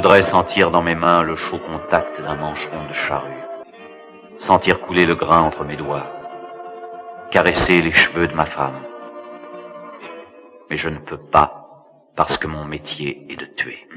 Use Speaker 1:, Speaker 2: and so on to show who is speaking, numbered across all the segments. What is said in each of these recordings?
Speaker 1: voudrais sentir dans mes mains le chaud contact d'un mancheron de charrue, sentir couler le grain entre mes doigts, caresser les cheveux de ma femme. Mais je ne peux pas, parce que mon métier est de tuer.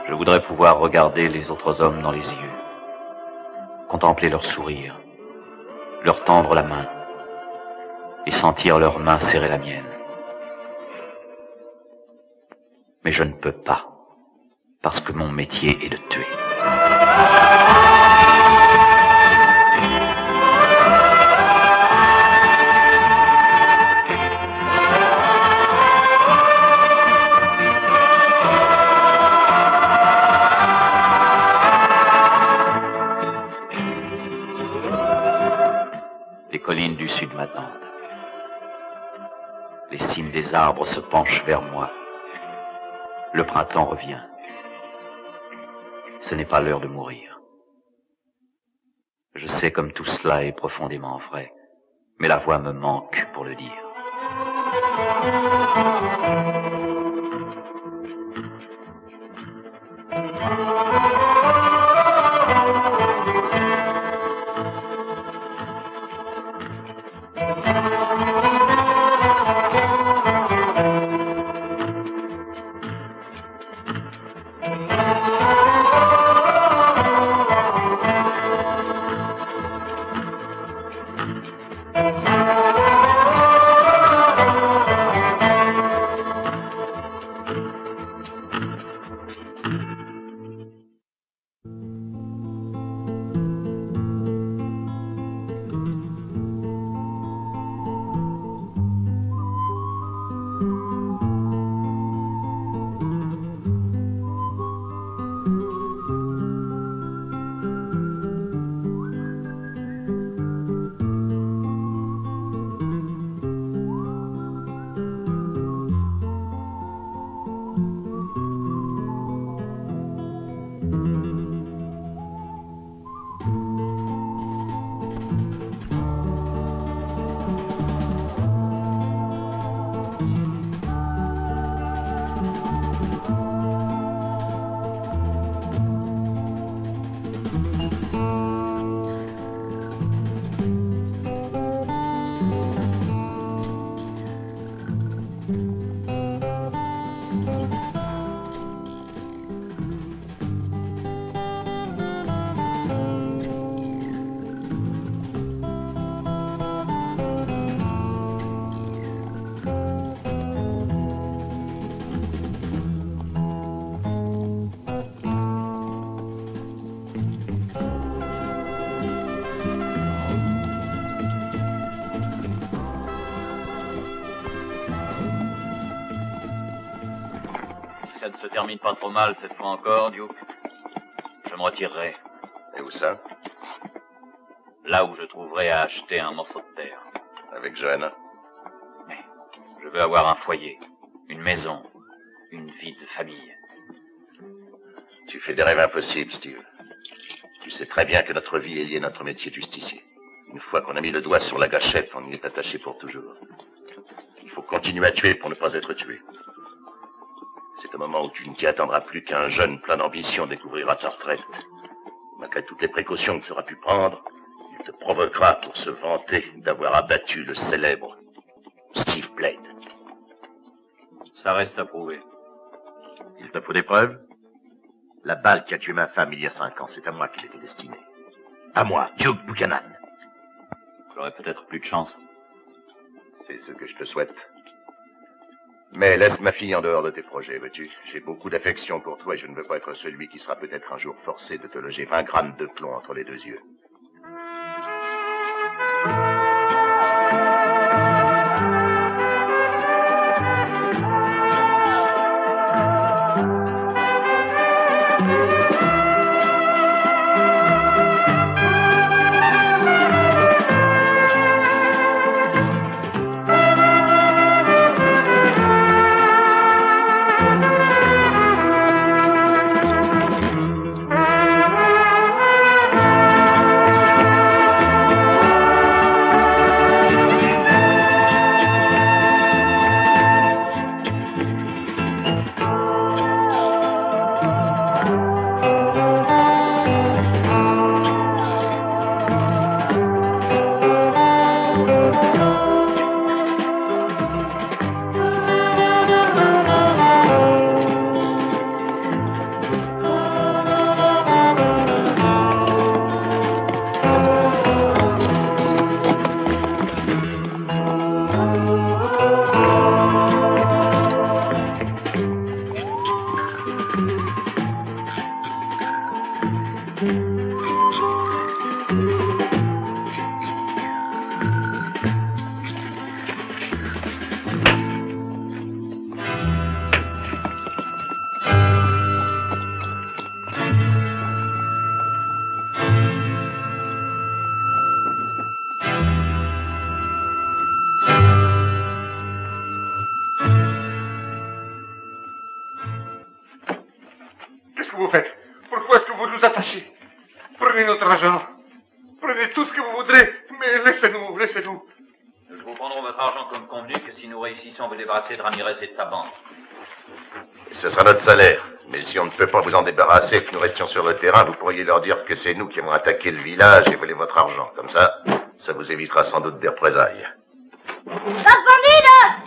Speaker 1: Je voudrais pouvoir regarder les autres hommes dans les yeux, contempler leur sourire, leur tendre la main et sentir leurs mains serrer la mienne. Mais je ne peux pas, parce que mon métier est de tuer. Les collines du sud m'attendent. Les cimes des arbres se penchent vers moi. Le printemps revient. Ce n'est pas l'heure de mourir. Je sais comme tout cela est profondément vrai, mais la voix me manque pour le dire. Ça ne se termine pas trop mal cette fois encore, Duke. Je me retirerai.
Speaker 2: Et où ça?
Speaker 1: Là où je trouverai à acheter un morceau de terre.
Speaker 2: Avec Johanna?
Speaker 1: Mais je veux avoir un foyer, une maison, une vie de famille.
Speaker 2: Tu fais des rêves impossibles, Steve. Tu sais très bien que notre vie est liée à notre métier de justicier. Une fois qu'on a mis le doigt sur la gâchette, on y est attaché pour toujours. Il faut continuer à tuer pour ne pas être tué. C'est au moment où tu ne t'y attendras plus qu'un jeune plein d'ambition découvrira ta retraite. Malgré toutes les précautions que tu auras pu prendre, il te provoquera pour se vanter d'avoir abattu le célèbre Steve Blade.
Speaker 1: Ça reste à prouver.
Speaker 2: Il te faut des preuves? La balle qui a tué ma femme il y a 5 ans, c'est à moi qu'elle était destinée. À moi, Duke Buchanan.
Speaker 1: J'aurai peut-être plus de chance.
Speaker 2: C'est ce que je te souhaite. Mais laisse ma fille en dehors de tes projets, veux-tu? J'ai beaucoup d'affection pour toi et je ne veux pas être celui qui sera peut-être un jour forcé de te loger 20 grammes de plomb entre les deux yeux.
Speaker 3: Qu'est-ce que vous faites? Pourquoi est-ce que vous nous attachez? Prenez notre argent. Prenez tout ce que vous voudrez, mais laissez-nous, laissez-nous.
Speaker 1: Nous vous prendrons votre argent comme convenu que si nous réussissons à vous débarrasser de Ramirez et de sa bande.
Speaker 2: Ce sera notre salaire. Mais si on ne peut pas vous en débarrasser et que nous restions sur le terrain, vous pourriez leur dire que c'est nous qui avons attaqué le village et volé votre argent. Comme ça vous évitera sans doute des représailles.
Speaker 4: Los bandidos!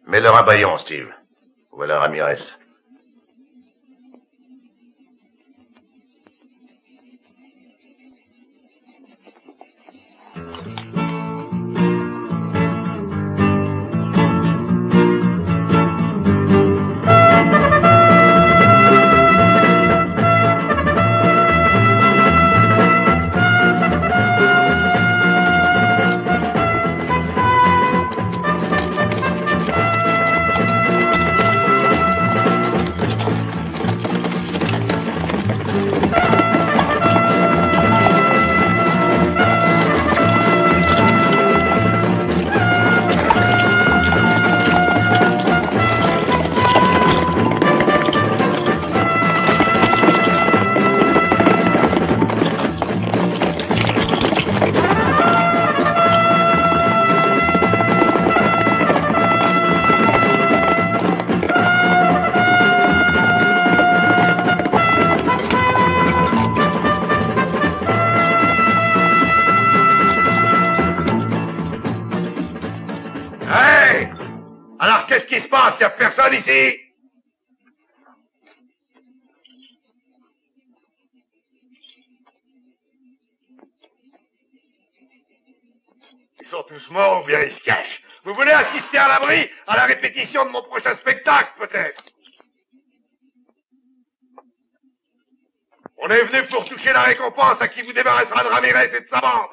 Speaker 2: Mets-leur un bâillon, Steve. Voilà Ramirez.
Speaker 3: Qu'est-ce qui se passe? Il n'y a personne ici? Ils sont tous morts ou bien ils se cachent? Vous voulez assister à l'abri à la répétition de mon prochain spectacle, peut-être? On est venu pour toucher la récompense à qui vous débarrassera de Ramirez et de sa bande.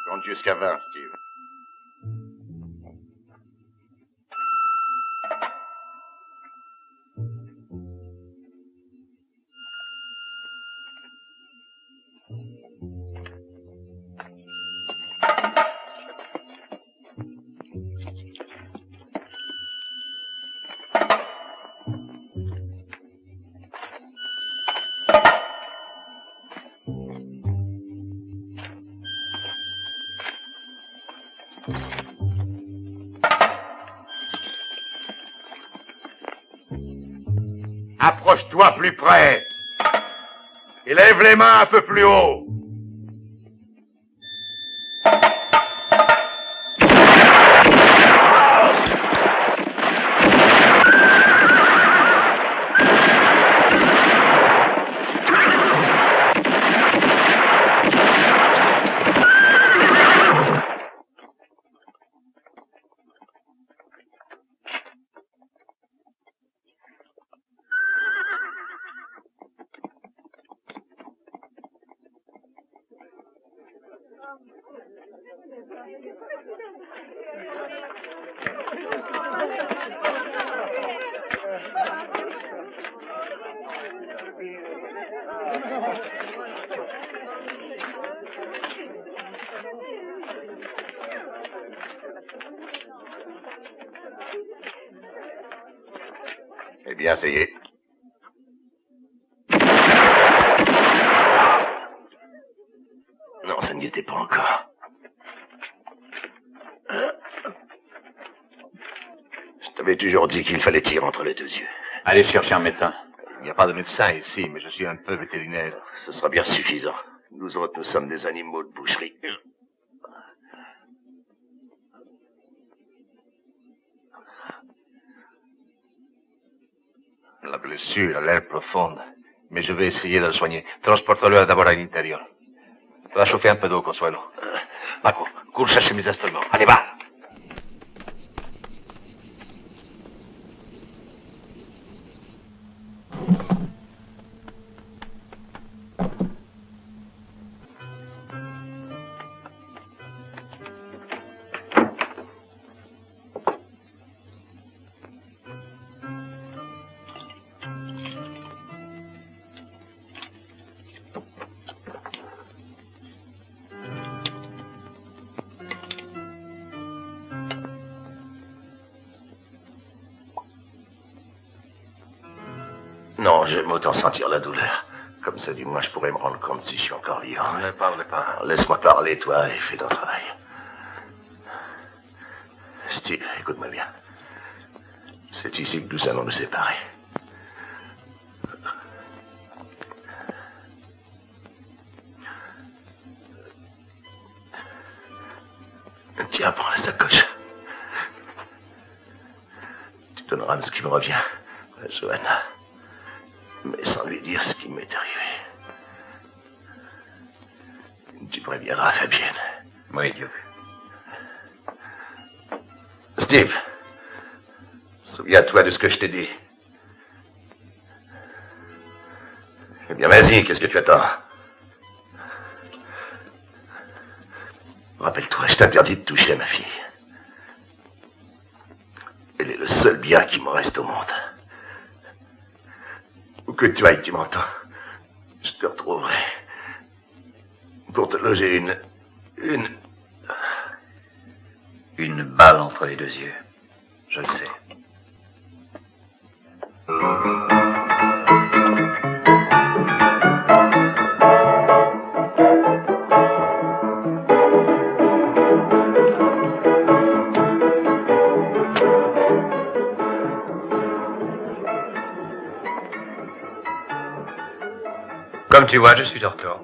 Speaker 2: Compte jusqu'à 20, Steve.
Speaker 3: Approche-toi plus près. Et lève les mains un peu plus haut.
Speaker 2: Eh bien, ça y est. Non, ça n'y était pas encore. Je t'avais toujours dit qu'il fallait tirer entre les deux yeux.
Speaker 1: Allez chercher un médecin.
Speaker 5: Il n'y a pas de médecin ici, mais je suis un peu vétérinaire.
Speaker 2: Ce sera bien suffisant. Nous autres, nous sommes des animaux de boucherie.
Speaker 5: La blessure a l'air profonde, mais je vais essayer de le soigner. Transporte-le d'abord à l'intérieur. Va chauffer un peu d'eau, Consuelo. Paco, cours chercher mes instruments. Allez, va!
Speaker 2: Non, j'aime autant sentir la douleur. Comme ça, du moins, je pourrais me rendre compte si je suis encore vivant.
Speaker 5: Ne parlez pas.
Speaker 2: Alors, laisse-moi parler, toi, et fais ton travail. Steve, écoute-moi bien. C'est ici que nous allons nous séparer. Tiens, prends la sacoche. Tu donneras ce qui me revient à Johanna, mais sans lui dire ce qui m'est arrivé. Tu préviendras Fabienne.
Speaker 1: Oui, Duke.
Speaker 2: Steve, souviens-toi de ce que je t'ai dit. Eh bien, vas-y, qu'est-ce que tu attends? Rappelle-toi, je t'interdis de toucher à ma fille. Elle est le seul bien qui me reste au monde. Où que tu ailles, tu m'entends? Je te retrouverai. Pour te loger
Speaker 1: Une balle entre les deux yeux. Je le sais.
Speaker 5: Comme tu vois, je suis de retour.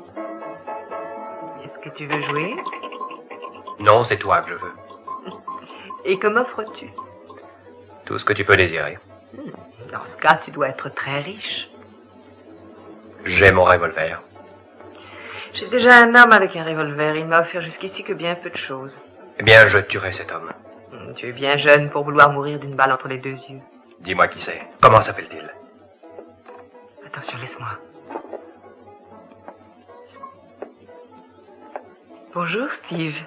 Speaker 6: Est-ce que tu veux jouer?
Speaker 5: Non, c'est toi que je veux.
Speaker 6: Et que m'offres-tu?
Speaker 5: Tout ce que tu peux désirer.
Speaker 6: Dans ce cas, tu dois être très riche.
Speaker 5: J'ai mon revolver.
Speaker 6: J'ai déjà un homme avec un revolver. Il m'a offert jusqu'ici que bien peu de choses.
Speaker 5: Eh bien, je tuerai cet homme.
Speaker 6: Tu es bien jeune pour vouloir mourir d'une balle entre les deux yeux.
Speaker 5: Dis-moi qui c'est. Comment s'appelle-t-il?
Speaker 6: Attention, laisse-moi. Bonjour, Steve.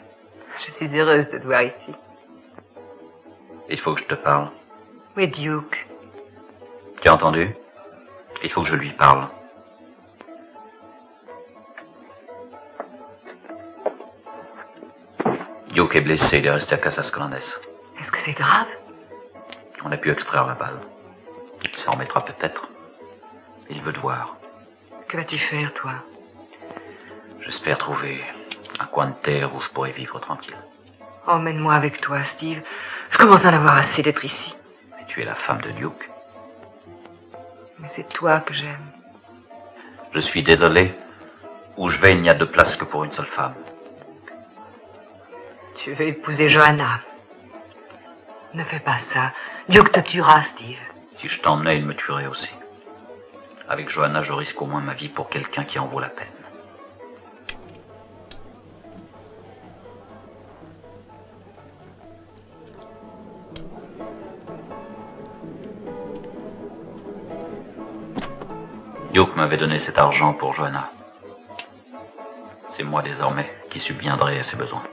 Speaker 6: Je suis heureuse de te voir ici.
Speaker 1: Il faut que je te parle.
Speaker 6: Oui, Duke.
Speaker 1: Tu as entendu? Il faut que je lui parle. Duke est blessé, il est resté à Casas Grandes.
Speaker 6: Est-ce que c'est grave?
Speaker 1: On a pu extraire la balle. Il s'en remettra peut-être. Il veut te voir.
Speaker 6: Que vas-tu faire, toi?
Speaker 1: J'espère trouver un coin de terre où je pourrais vivre tranquille.
Speaker 6: Emmène-moi avec toi, Steve. Je commence à en avoir assez d'être ici.
Speaker 1: Mais tu es la femme de Duke.
Speaker 6: Mais c'est toi que j'aime.
Speaker 1: Je suis désolé. Où je vais, il n'y a de place que pour une seule femme.
Speaker 6: Tu veux épouser Johanna. Ne fais pas ça. Duke te tuera, Steve.
Speaker 1: Si je t'emmenais, il me tuerait aussi. Avec Johanna, je risque au moins ma vie pour quelqu'un qui en vaut la peine. Duke m'avait donné cet argent pour Johanna. C'est moi désormais qui subviendrai à ses besoins.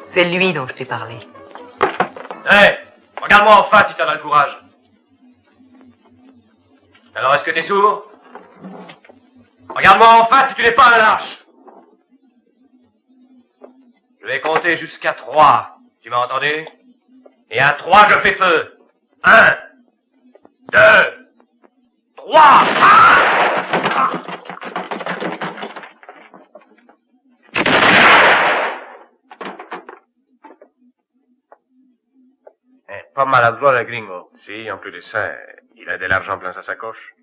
Speaker 6: C'est lui dont je t'ai parlé.
Speaker 5: Hé, regarde-moi en face si t'en as le courage. Alors, est-ce que t'es sourd? Regarde-moi en face si tu n'es pas un lâche. Je vais compter jusqu'à 3. Tu m'as entendu? Et à 3, je fais feu. 1, 2, 3.
Speaker 7: Pas maladroit le gringo. Si, en plus de ça, il a de l'argent plein sa sacoche.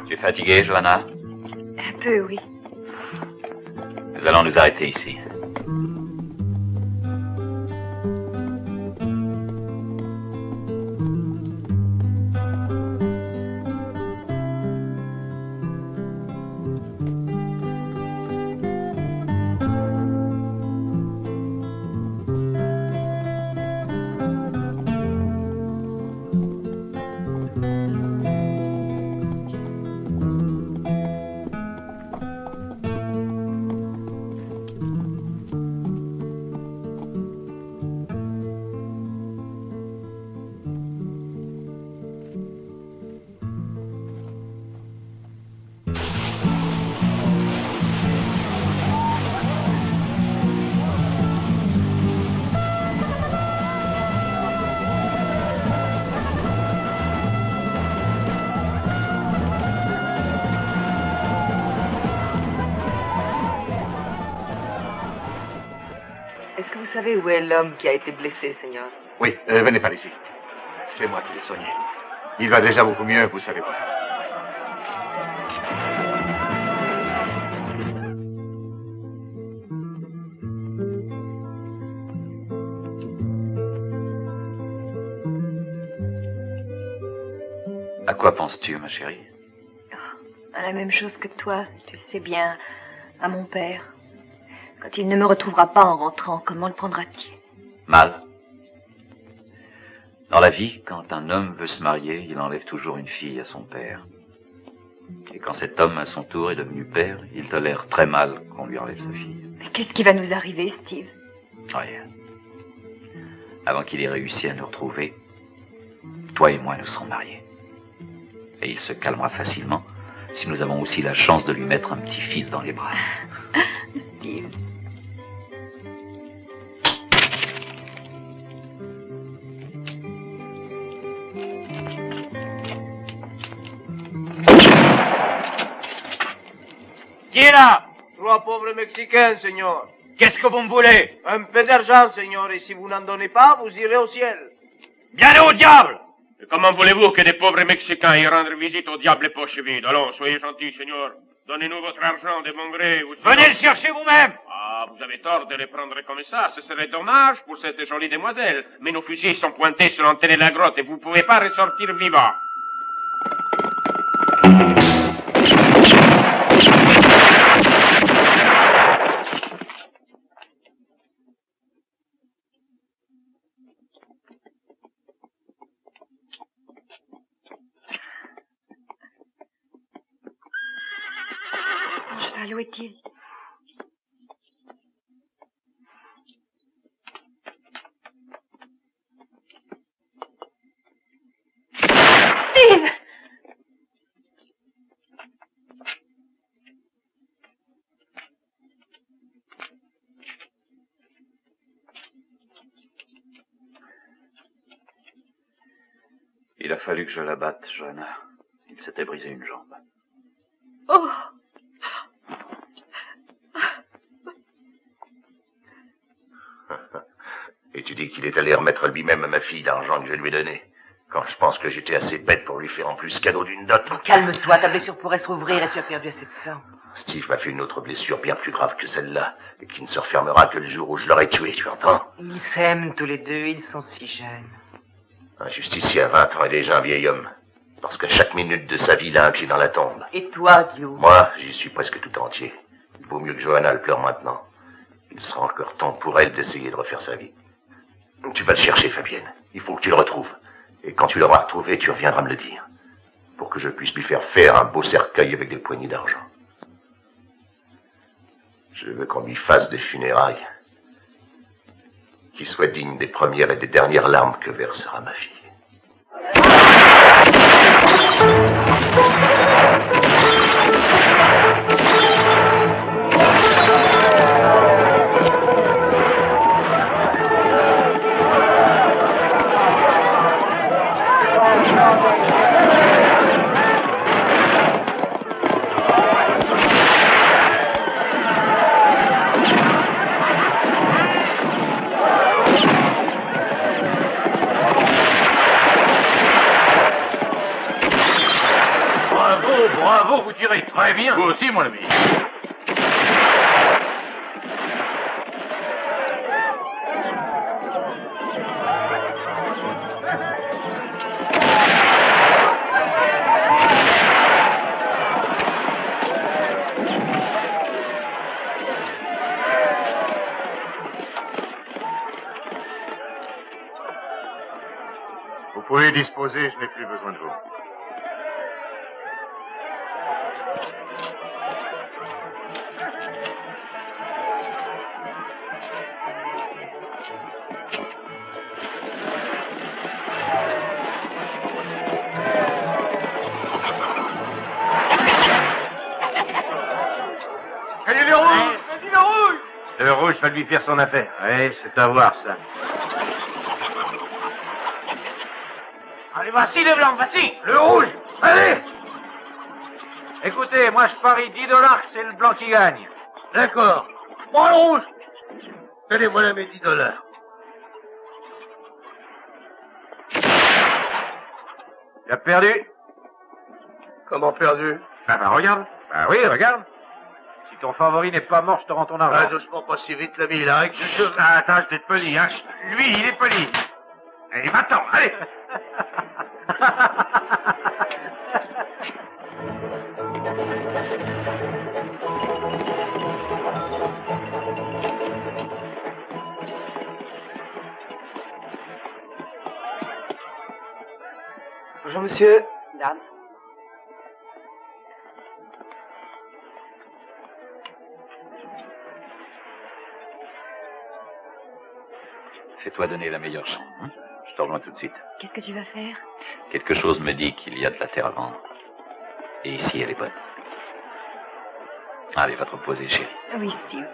Speaker 1: Tu es fatiguée, Johanna?
Speaker 6: Un peu, oui.
Speaker 1: Nous allons nous arrêter ici.
Speaker 6: Est-ce que vous savez où est l'homme qui a été blessé, Seigneur?
Speaker 5: Oui, venez par ici. C'est moi qui l'ai soigné. Il va déjà beaucoup mieux, vous savez voir.
Speaker 1: À quoi penses-tu, ma chérie?
Speaker 4: À la même chose que toi, tu sais bien, à mon père. Quand il ne me retrouvera pas en rentrant, comment le prendra-t-il?
Speaker 1: Mal. Dans la vie, quand un homme veut se marier, il enlève toujours une fille à son père. Et quand cet homme, à son tour, est devenu père, il tolère très mal qu'on lui enlève sa fille.
Speaker 4: Mais qu'est-ce qui va nous arriver, Steve?
Speaker 1: Rien. Avant qu'il ait réussi à nous retrouver, toi et moi nous serons mariés. Et il se calmera facilement si nous avons aussi la chance de lui mettre un petit-fils dans les bras.
Speaker 4: Steve.
Speaker 8: Qui est là? 3 pauvres Mexicains, Seigneur.
Speaker 3: Qu'est-ce que vous me voulez?
Speaker 8: Un peu d'argent, Seigneur, et si vous n'en donnez pas, vous irez au ciel.
Speaker 3: Bien au diable!
Speaker 7: Et comment voulez-vous que des pauvres Mexicains aillent rendre visite au diable les poches vides? Allons, soyez gentils, Seigneur. Donnez-nous votre argent de bon gré.
Speaker 3: Venez le chercher vous-même!
Speaker 7: Ah, vous avez tort de les prendre comme ça. Ce serait dommage pour cette jolie demoiselle. Mais nos fusils sont pointés sur l'entrée de la grotte et vous ne pouvez pas ressortir vivant.
Speaker 4: Mon cheval, où est-il? Steve!
Speaker 1: Il a fallu que je la batte, Johanna. Il s'était brisé une jambe.
Speaker 4: Oh!
Speaker 2: Et tu dis qu'il est allé remettre lui-même à ma fille l'argent que je lui ai donné, quand je pense que j'étais assez bête pour lui faire en plus cadeau d'une dot.
Speaker 6: Calme-toi, ta blessure pourrait se rouvrir et tu as perdu assez de sang.
Speaker 2: Steve m'a fait une autre blessure bien plus grave que celle-là, et qui ne se refermera que le jour où je l'aurai tué, tu entends?
Speaker 6: Ils s'aiment tous les deux, ils sont si jeunes.
Speaker 2: Un justicier à 20 ans est déjà un vieil homme, parce qu'à chaque minute de sa vie, il a un pied dans la tombe.
Speaker 6: Et toi, Dio?
Speaker 2: Moi, j'y suis presque tout entier. Il vaut mieux que Johanna le pleure maintenant. Il sera encore temps pour elle d'essayer de refaire sa vie. Tu vas le chercher, Fabienne. Il faut que tu le retrouves. Et quand tu l'auras retrouvé, tu reviendras me le dire. Pour que je puisse lui faire un beau cercueil avec des poignées d'argent. Je veux qu'on lui fasse des funérailles qui soient dignes des premières et des dernières larmes que versera ma fille.
Speaker 5: Oh, bravo, vous tirez très bien. Vous aussi, mon ami.
Speaker 3: Vous pouvez disposer, je n'ai plus besoin de vous.
Speaker 5: Le rouge va lui faire son affaire. Oui, c'est à voir, ça.
Speaker 8: Allez, vas-y, les blancs, vas-y.
Speaker 5: Le rouge, allez! Écoutez, moi je parie $10 que c'est le blanc qui gagne.
Speaker 3: D'accord. Bon, le rouge. Tenez, voilà mes $10.
Speaker 5: Tu as perdu?
Speaker 3: Comment perdu?
Speaker 5: Bah, regarde. Bah oui, regarde. Si ton favori n'est pas mort, je te rends ton argent.
Speaker 3: Ah, doucement, pas si vite, l'ami, il a règle du jeu.
Speaker 5: Ah, attends, je vais te poli, hein. Lui, il est poli. Allez, va-t'en, allez.
Speaker 8: Bonjour, monsieur. Dame.
Speaker 1: Fais-toi donner la meilleure chambre. Hein? Je te rejoins tout de suite.
Speaker 4: Qu'est-ce que tu vas faire?
Speaker 1: Quelque chose me dit qu'il y a de la terre à vendre. Et ici, elle est bonne. Allez, va te reposer, chérie.
Speaker 4: Oui, Steve.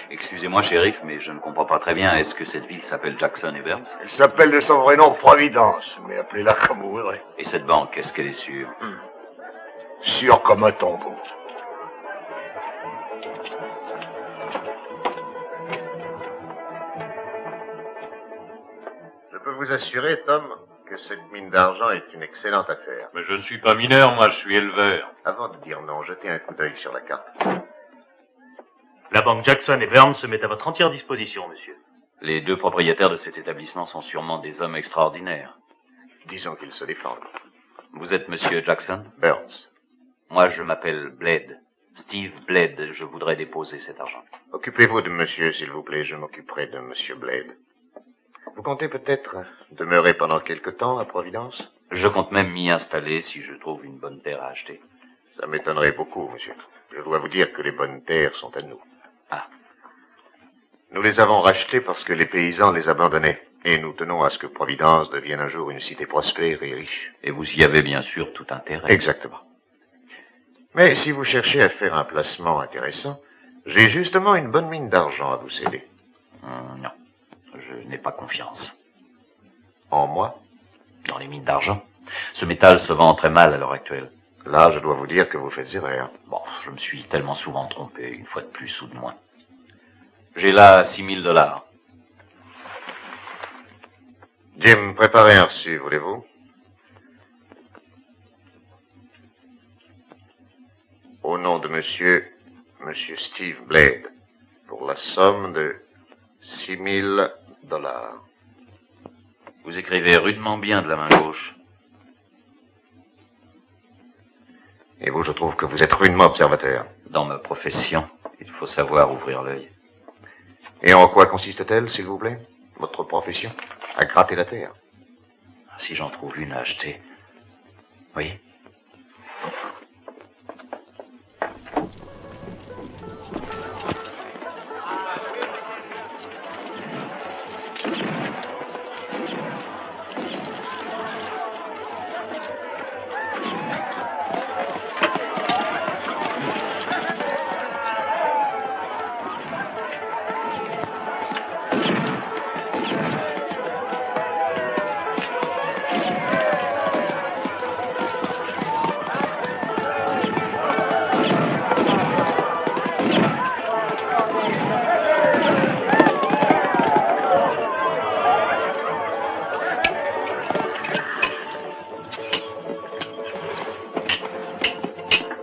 Speaker 1: Excusez-moi, shérif, mais je ne comprends pas très bien. Est-ce que cette ville s'appelle Jackson et Burns?
Speaker 3: Elle s'appelle de son vrai nom Providence, mais appelez-la comme vous voudrez.
Speaker 1: Et cette banque, est-ce qu'elle est sûre?
Speaker 3: Sûr comme un tombeau.
Speaker 5: Je peux vous assurer, Tom, que cette mine d'argent est une excellente affaire.
Speaker 9: Mais je ne suis pas mineur, moi, je suis éleveur.
Speaker 5: Avant de dire non, jetez un coup d'œil sur la carte.
Speaker 10: La banque Jackson et Burns se met à votre entière disposition, monsieur.
Speaker 1: Les deux propriétaires de cet établissement sont sûrement des hommes extraordinaires.
Speaker 5: Disons qu'ils se défendent.
Speaker 1: Vous êtes monsieur Jackson?
Speaker 5: Burns.
Speaker 1: Moi, je m'appelle Blade. Steve Blade, je voudrais déposer cet argent.
Speaker 5: Occupez-vous de monsieur, s'il vous plaît, je m'occuperai de monsieur Blade. Vous comptez peut-être demeurer pendant quelque temps à Providence?
Speaker 1: Je compte même m'y installer si je trouve une bonne terre à acheter.
Speaker 5: Ça m'étonnerait beaucoup, monsieur. Je dois vous dire que les bonnes terres sont à nous.
Speaker 1: Ah.
Speaker 5: Nous les avons rachetées parce que les paysans les abandonnaient. Et nous tenons à ce que Providence devienne un jour une cité prospère et riche.
Speaker 1: Et vous y avez bien sûr tout intérêt.
Speaker 5: Exactement. Mais si vous cherchez à faire un placement intéressant, j'ai justement une bonne mine d'argent à vous céder.
Speaker 1: Non, je n'ai pas confiance.
Speaker 5: En moi?
Speaker 1: Dans les mines d'argent. Ce métal se vend très mal à l'heure actuelle.
Speaker 5: Là, je dois vous dire que vous faites erreur.
Speaker 1: Bon, je me suis tellement souvent trompé, une fois de plus ou de moins. J'ai là $6,000.
Speaker 5: Jim, préparez un reçu, voulez-vous? Au nom de monsieur Steve Blade, pour la somme de $6,000.
Speaker 1: Vous écrivez rudement bien de la main gauche.
Speaker 5: Et vous, je trouve que vous êtes rudement observateur.
Speaker 1: Dans ma profession, il faut savoir ouvrir l'œil.
Speaker 5: Et en quoi consiste-t-elle, s'il vous plaît? Votre profession? À gratter la terre.
Speaker 1: Si j'en trouve une à acheter. Oui.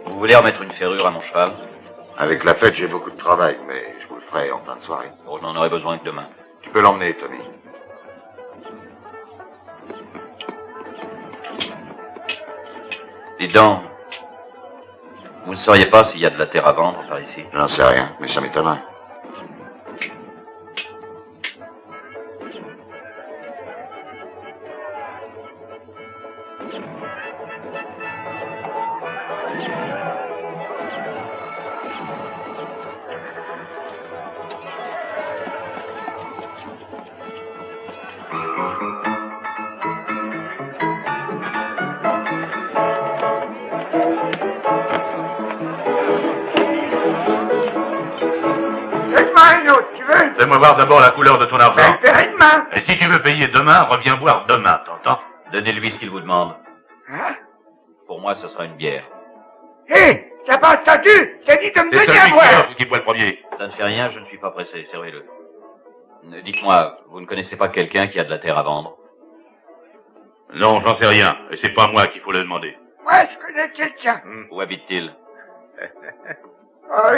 Speaker 1: Vous voulez remettre une ferrure à mon cheval?
Speaker 5: Avec la fête, j'ai beaucoup de travail, mais je vous le ferai en fin de soirée.
Speaker 1: Oh, je n'en aurai besoin que demain.
Speaker 5: Tu peux l'emmener, Tommy.
Speaker 1: Dites donc, vous ne sauriez pas s'il y a de la terre à vendre par ici?
Speaker 5: J'en sais rien, mais ça m'étonnerait.
Speaker 9: Fais-moi voir d'abord la couleur de ton argent.
Speaker 3: Ben, paierai demain.
Speaker 9: Et si tu veux payer demain, reviens boire demain, t'entends?
Speaker 1: Donnez-lui ce qu'il vous demande.
Speaker 3: Hein?
Speaker 1: Pour moi, ce sera une bière.
Speaker 3: Hé, t'as pas entendu? T'as dit de me
Speaker 9: C'est
Speaker 3: donner à
Speaker 9: celui
Speaker 3: boire.
Speaker 9: qui boit le premier.
Speaker 1: Ça ne fait rien, je ne suis pas pressé, servez-le. Dites-moi, vous ne connaissez pas quelqu'un qui a de la terre à vendre?
Speaker 9: Non, j'en sais rien. Et c'est pas moi qu'il faut le demander.
Speaker 3: Ouais, je connais quelqu'un.
Speaker 1: Où habite-t-il?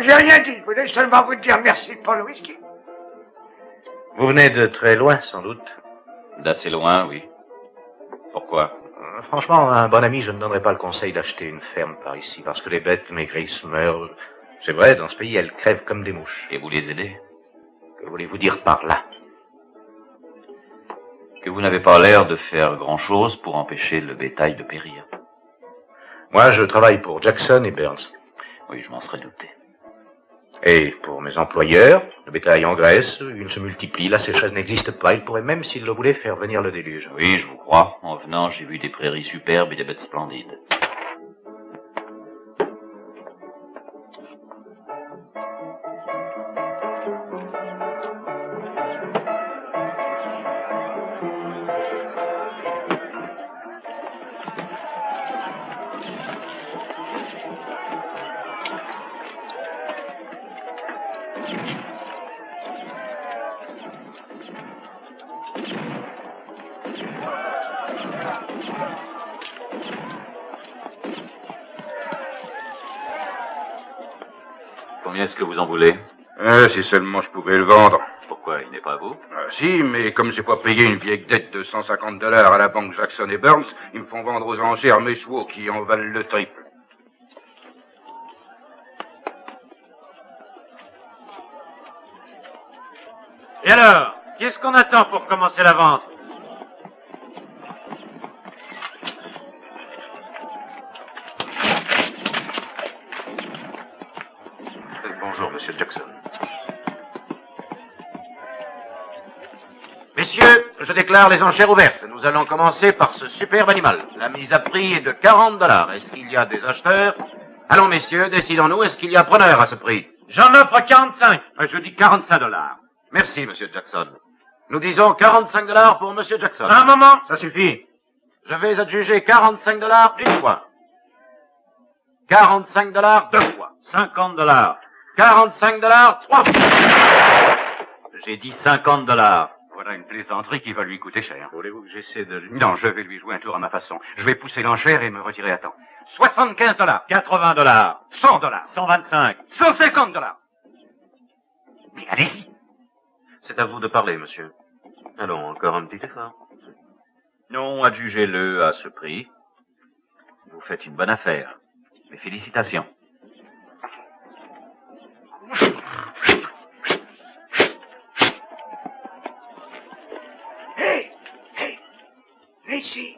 Speaker 3: J'ai rien dit. Je voulais seulement vous dire merci pour le whisky.
Speaker 5: Vous venez de très loin, sans doute.
Speaker 1: D'assez loin, oui. Pourquoi?
Speaker 5: Franchement, à un bon ami, je ne donnerais pas le conseil d'acheter une ferme par ici, parce que les bêtes maigrissent, meurent. C'est vrai, dans ce pays, elles crèvent comme des mouches.
Speaker 1: Et vous les aidez?
Speaker 5: Que voulez-vous dire par là?
Speaker 1: Que vous n'avez pas l'air de faire grand-chose pour empêcher le bétail de périr.
Speaker 5: Moi, je travaille pour Jackson et Burns.
Speaker 1: Oui, je m'en serais douté.
Speaker 5: Et pour mes employeurs, le bétail engraisse, il se multiplie, la sécheresse n'existe pas, il pourrait même, s'il le voulait, faire venir le déluge.
Speaker 1: Oui, je vous crois. En venant, j'ai vu des prairies superbes et des bêtes splendides. Combien est-ce que vous en voulez?
Speaker 11: Si seulement je pouvais le vendre.
Speaker 1: Pourquoi? Il n'est pas à vous?
Speaker 11: Si, mais comme j'ai pas payé une vieille dette de $150 à la banque Jackson et Burns, ils me font vendre aux enchères mes chevaux qui en valent le triple.
Speaker 8: Et alors, qu'est-ce qu'on attend pour commencer la vente?
Speaker 5: Bonjour, monsieur Jackson.
Speaker 8: Messieurs, je déclare les enchères ouvertes. Nous allons commencer par ce superbe animal. La mise à prix est de $40. Est-ce qu'il y a des acheteurs? Allons, messieurs, décidons-nous. Est-ce qu'il y a preneur à ce prix? J'en offre 45. Je dis $45. Merci, monsieur Jackson. Nous disons $45 pour monsieur Jackson. Un moment, ça suffit. Je vais adjuger $45 une fois. $45 deux fois. $50. $45 trois fois. J'ai dit $50.
Speaker 11: Voilà une plaisanterie qui va lui coûter cher.
Speaker 8: Voulez-vous que j'essaie de...
Speaker 11: Non, je vais lui jouer un tour à ma façon. Je vais pousser l'enchère et me retirer à temps.
Speaker 8: $75. $80. $100. $125. $150. Mais allez-y. C'est à vous de parler, monsieur. Allons, encore un petit effort.
Speaker 1: Non, adjugez-le à ce prix. Vous faites une bonne affaire. Mes félicitations.
Speaker 3: Hé, ici.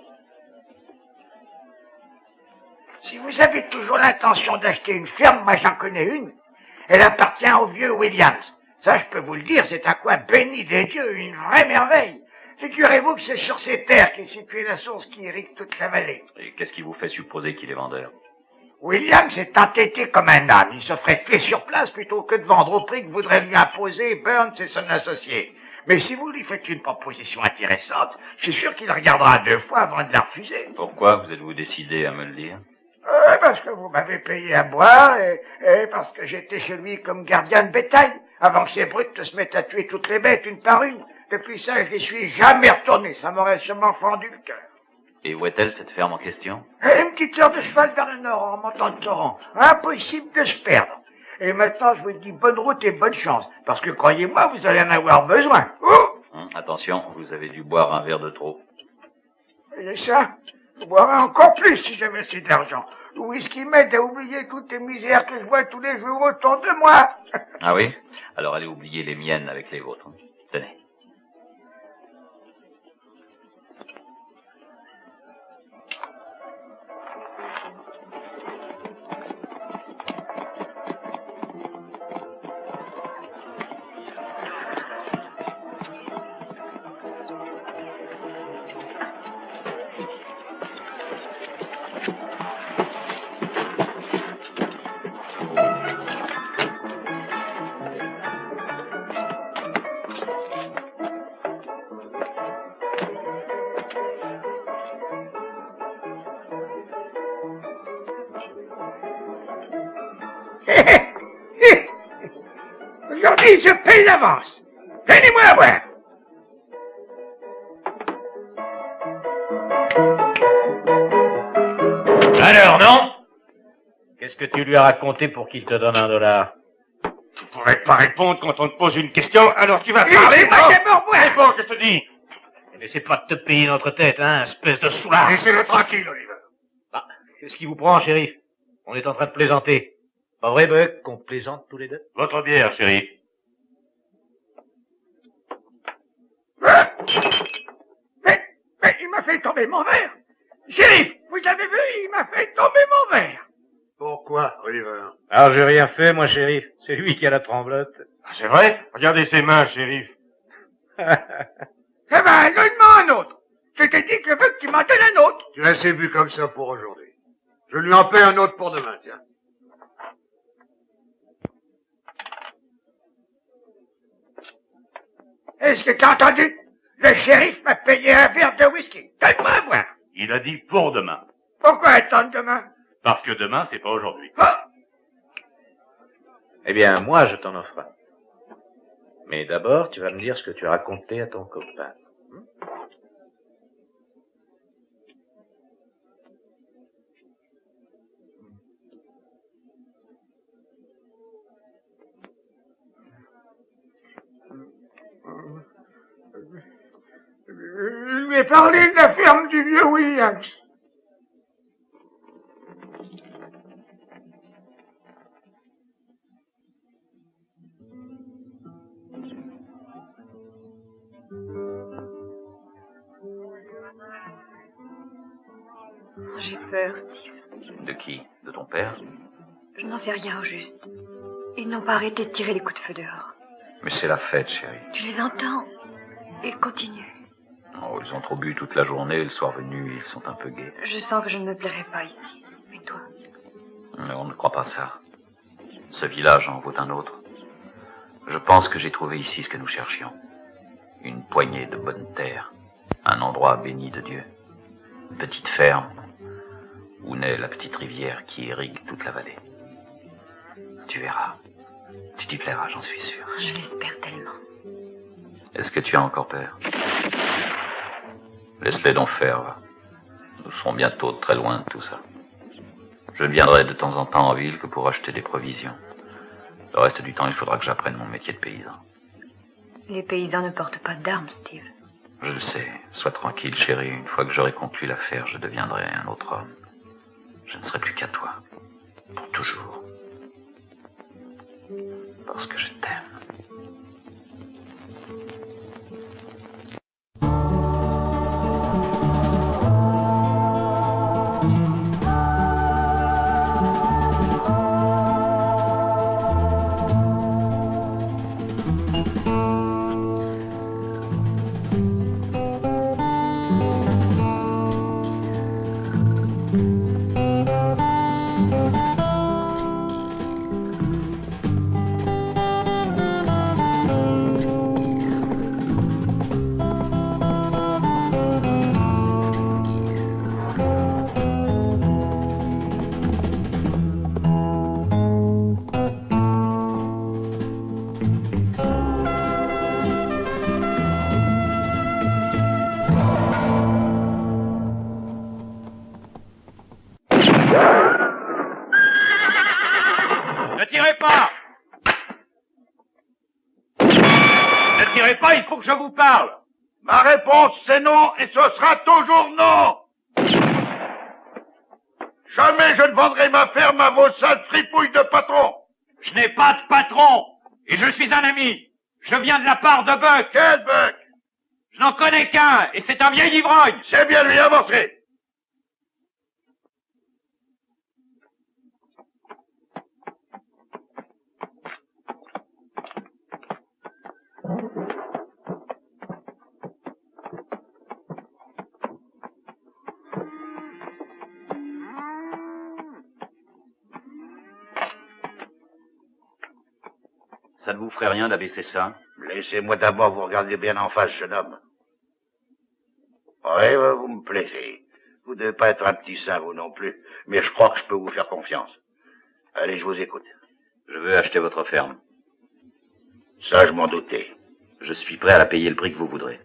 Speaker 3: Si vous avez toujours l'intention d'acheter une ferme, moi j'en connais une. Elle appartient au vieux Williams. Ça, je peux vous le dire, c'est un coin béni des dieux, une vraie merveille. Figurez-vous que c'est sur ces terres qu'est située la source qui irrigue toute la vallée.
Speaker 1: Et qu'est-ce qui vous fait supposer qu'il est vendeur?
Speaker 3: Williams est entêté comme un âne. Il se ferait tuer sur place plutôt que de vendre au prix que voudrait lui imposer Burns et son associé. Mais si vous lui faites une proposition intéressante, je suis sûr qu'il regardera 2 fois avant de la refuser.
Speaker 1: Pourquoi vous êtes-vous décidé à me le dire?
Speaker 3: Parce que vous m'avez payé à boire et parce que j'étais chez lui comme gardien de bétail, avant que ces brutes se mettent à tuer toutes les bêtes une par une. Depuis ça, je n'y suis jamais retourné. Ça m'aurait sûrement fendu le cœur.
Speaker 1: Et où est-elle, cette ferme en question?
Speaker 3: Une petite heure de cheval vers le nord, en montant le torrent. Impossible de se perdre. Et maintenant, je vous dis bonne route et bonne chance, parce que croyez-moi, vous allez en avoir besoin.
Speaker 1: Attention, vous avez dû boire un verre de trop.
Speaker 3: Et ça, je boirais encore plus si j'avais assez d'argent. Le whisky m'aide à oublier toutes les misères que je vois tous les jours autour de moi.
Speaker 1: Ah oui? Alors allez oublier les miennes avec les vôtres. Tenez.
Speaker 3: Aujourd'hui, je paye l'avance. Donnez-moi à boire.
Speaker 8: Alors, non? Qu'est-ce que tu lui as raconté pour qu'il te donne $1?
Speaker 7: Tu pourrais pas répondre quand on te pose une question, alors tu vas parler,
Speaker 3: Laissez-moi d'abord boire.
Speaker 7: Réponds, que je te dis.
Speaker 8: N'essaie pas de te payer notre tête, hein, espèce de soulard.
Speaker 3: Laissez-le tranquille, Oliver.
Speaker 8: Ah, qu'est-ce qui vous prend, shérif? On est en train de plaisanter. Pas vrai, Buck, qu'on plaisante tous les deux?
Speaker 7: Votre bière, chérie.
Speaker 3: Mais il m'a fait tomber mon verre. Shérif, vous avez vu, il m'a fait tomber mon verre.
Speaker 12: Pourquoi, Oliver?
Speaker 8: Alors, j'ai rien fait, moi, shérif. C'est lui qui a la tremblote.
Speaker 7: Ah, c'est vrai? Regardez ses mains, shérif.
Speaker 3: Eh ben, donne-moi un autre. Je t'ai dit que je veux que tu m'en donnes un autre.
Speaker 12: Tu as assez bu comme ça pour aujourd'hui. Je lui en paie un autre pour demain, tiens.
Speaker 3: Est-ce que t'as entendu? Le shérif m'a payé un verre de whisky. Donne-moi à boire.
Speaker 9: Il a dit pour demain.
Speaker 3: Pourquoi attendre demain?
Speaker 9: Parce que demain, c'est pas aujourd'hui.
Speaker 8: Eh bien, moi, je t'en offre un. Mais d'abord, tu vas me dire ce que tu as raconté à ton copain.
Speaker 3: Je lui ai parlé de la ferme du vieux Williams.
Speaker 4: J'ai peur, Steve.
Speaker 1: De qui? De ton père?
Speaker 4: Je n'en sais rien au juste. Ils n'ont pas arrêté de tirer les coups de feu dehors.
Speaker 1: Mais c'est la fête, chérie.
Speaker 4: Tu les entends? Ils continuent.
Speaker 1: Oh, ils ont trop bu toute la journée, le soir venu, ils sont un peu gais.
Speaker 4: Je sens que je ne me plairai pas ici. Mais toi?
Speaker 1: Mais on ne croit pas ça. Ce village en vaut un autre. Je pense que j'ai trouvé ici ce que nous cherchions. Une poignée de bonnes terres. Un endroit béni de Dieu. Une petite ferme où naît la petite rivière qui irrigue toute la vallée. Tu verras. Tu t'y plairas, j'en suis sûr.
Speaker 4: Je l'espère tellement.
Speaker 1: Est-ce que tu as encore peur? Laisse-les donc faire, va. Nous serons bientôt très loin de tout ça. Je ne viendrai de temps en temps en ville que pour acheter des provisions. Le reste du temps, il faudra que j'apprenne mon métier de paysan.
Speaker 4: Les paysans ne portent pas d'armes, Steve.
Speaker 1: Je le sais. Sois tranquille, chérie. Une fois que j'aurai conclu l'affaire, je deviendrai un autre homme. Je ne serai plus qu'à toi. Pour toujours. Parce que je t'aime.
Speaker 8: Ne tirez pas! Ne tirez pas, il faut que je vous parle!
Speaker 12: Ma réponse, c'est non, et ce sera toujours non! Jamais je ne vendrai ma ferme à vos sales fripouilles de patrons!
Speaker 8: Je n'ai pas de patron! Et je suis un ami! Je viens de la part de Buck!
Speaker 12: Quel Buck?
Speaker 8: Je n'en connais qu'un, et c'est un vieil ivrogne!
Speaker 12: C'est bien lui, avancez!
Speaker 1: Ça ne vous ferait rien d'abaisser ça?
Speaker 2: Laissez-moi d'abord vous regarder bien en face, jeune homme. Oui, vous me plaisez. Vous ne devez pas être un petit saint, vous non plus. Mais je crois que je peux vous faire confiance. Allez, je vous écoute.
Speaker 1: Je veux acheter votre ferme.
Speaker 2: Ça, je m'en doutais.
Speaker 1: Je suis prêt à la payer le prix que vous voudrez.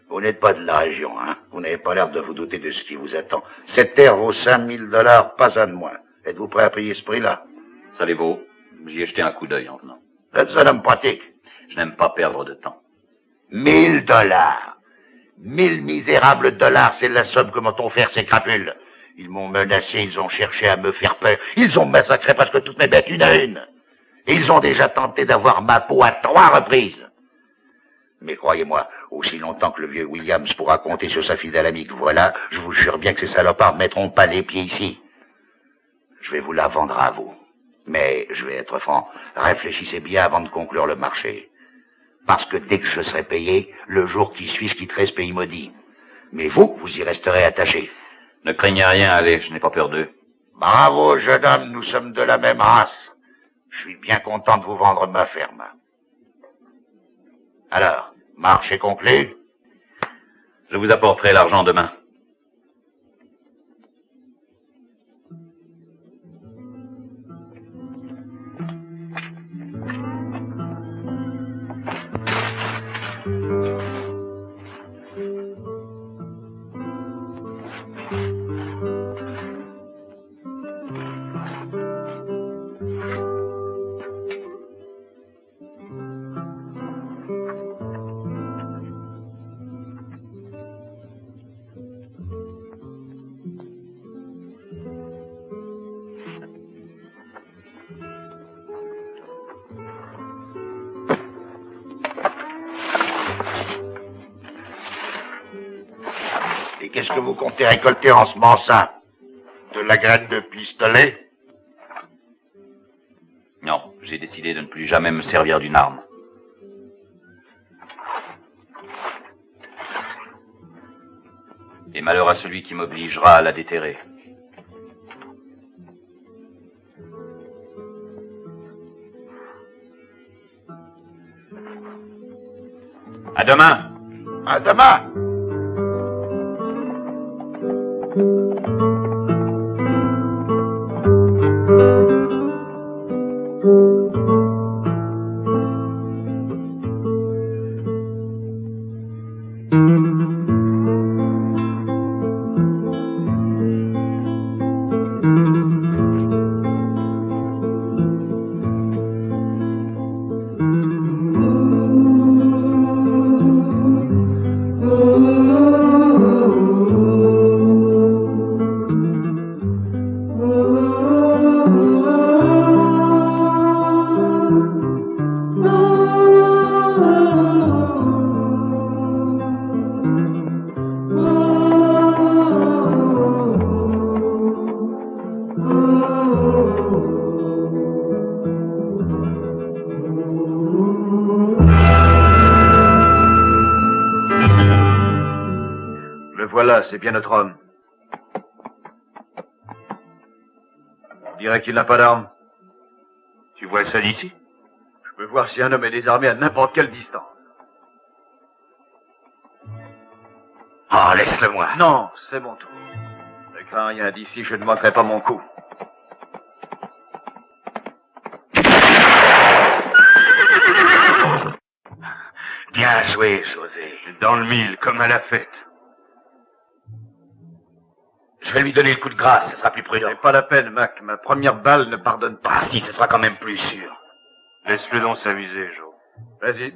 Speaker 2: Vous n'êtes pas de la région, hein? Vous n'avez pas l'air de vous douter de ce qui vous attend. Cette terre vaut 5000 $, pas un de moins. Êtes-vous prêt à payer ce prix-là?
Speaker 1: Ça les vaut. J'y ai jeté un coup d'œil en venant.
Speaker 2: Vous êtes un homme pratique.
Speaker 1: Je n'aime pas perdre de temps.
Speaker 2: 1000 $. 1000 misérables dollars, c'est la somme que m'ont offert ces crapules. Ils m'ont menacé, ils ont cherché à me faire peur. Ils ont massacré presque toutes mes bêtes une à une. Et ils ont déjà tenté d'avoir ma peau à 3 reprises. Mais croyez-moi, aussi longtemps que le vieux Williams pourra compter sur sa fidèle amie que voilà, je vous jure bien que ces salopards ne mettront pas les pieds ici. Je vais vous la vendre à vous. Mais, je vais être franc, réfléchissez bien avant de conclure le marché. Parce que dès que je serai payé, le jour qui suit, je quitterai ce pays maudit. Mais vous, vous y resterez attaché.
Speaker 1: Ne craignez rien, allez, je n'ai pas peur d'eux.
Speaker 2: Bravo, jeune homme, nous sommes de la même race. Je suis bien content de vous vendre ma ferme. Alors, marché conclu?
Speaker 1: Je vous apporterai l'argent demain.
Speaker 2: Et qu'est-ce que vous comptez récolter en ce moment-ça? De la graine de pistolet?
Speaker 1: Non, j'ai décidé de ne plus jamais me servir d'une arme. Et malheur à celui qui m'obligera à la déterrer. À demain!
Speaker 2: À demain!
Speaker 13: Oh
Speaker 8: Voilà, c'est bien notre homme. On dirait qu'il n'a pas d'arme.
Speaker 9: Tu vois ça d'ici?
Speaker 8: Je peux voir si un homme est désarmé à n'importe quelle distance.
Speaker 9: Oh, laisse-le moi.
Speaker 8: Non, c'est mon tour. Ne crains rien d'ici, je ne manquerai pas mon coup.
Speaker 9: Bien joué, José. Dans le mille, comme à la fête. Je vais lui donner le coup de grâce, ce sera plus prudent.
Speaker 8: C'est pas la peine, Mac. Ma première balle ne pardonne pas.
Speaker 9: Ah si, ce sera quand même plus sûr. Laisse-le donc s'amuser, Joe.
Speaker 8: Vas-y.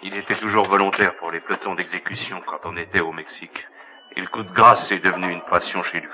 Speaker 9: Il était toujours volontaire pour les pelotons d'exécution quand on était au Mexique. Et le coup de grâce est devenu une passion chez lui.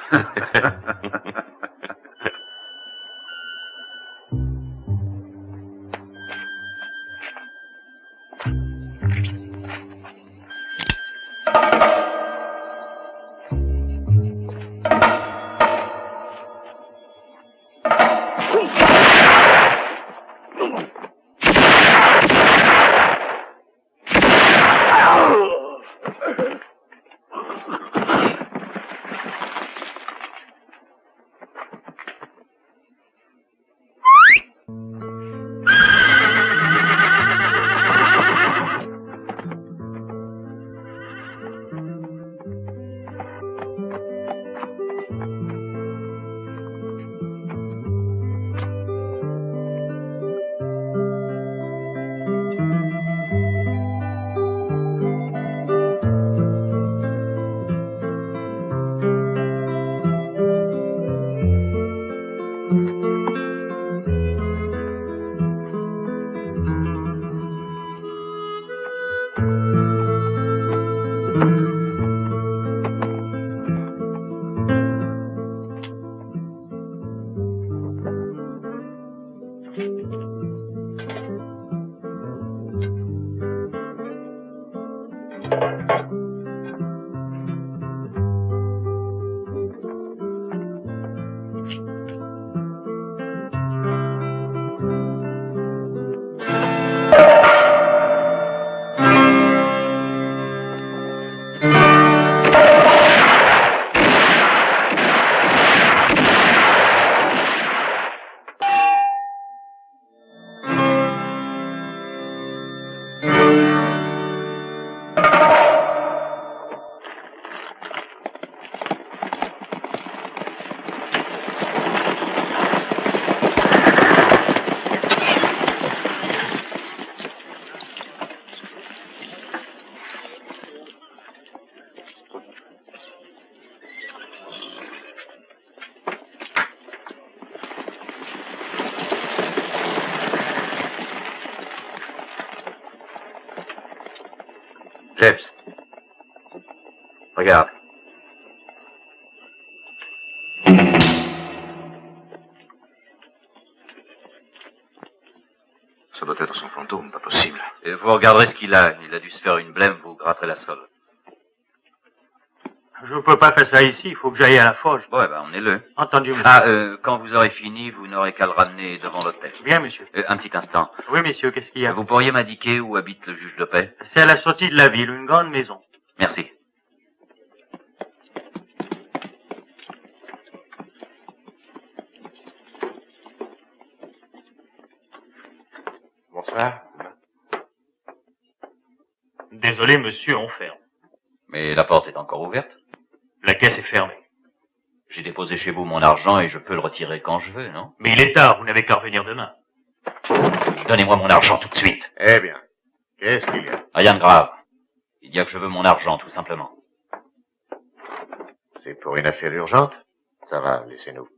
Speaker 8: James. Regarde.
Speaker 5: Ça doit être son fantôme, pas possible.
Speaker 1: Et vous regarderez ce qu'il a. Il a dû se faire une blême, vous gratterez la sole.
Speaker 10: Je ne peux pas faire ça ici, il faut que j'aille à la forge.
Speaker 1: Ouais, ben, emmenez-le.
Speaker 10: Entendu, monsieur.
Speaker 1: Quand vous aurez fini, vous n'aurez qu'à le ramener devant l'hôtel.
Speaker 10: Bien, monsieur.
Speaker 1: Un petit instant.
Speaker 10: Oui, monsieur, qu'est-ce qu'il y a?
Speaker 1: Vous pourriez m'indiquer où habite le juge de paix?
Speaker 10: C'est à la sortie de la ville, une grande maison.
Speaker 1: Merci.
Speaker 5: Bonsoir.
Speaker 10: Désolé, monsieur, on ferme.
Speaker 1: Mais la porte est encore ouverte?
Speaker 10: La caisse est fermée.
Speaker 1: J'ai déposé chez vous mon argent et je peux le retirer quand je veux, non?
Speaker 10: Mais il est tard, vous n'avez qu'à revenir demain.
Speaker 1: Donnez-moi mon argent tout de suite.
Speaker 12: Eh bien, qu'est-ce qu'il y a?
Speaker 1: Rien de grave. Il y a que je veux mon argent, tout simplement.
Speaker 12: C'est pour une affaire urgente? Ça va, laissez-nous.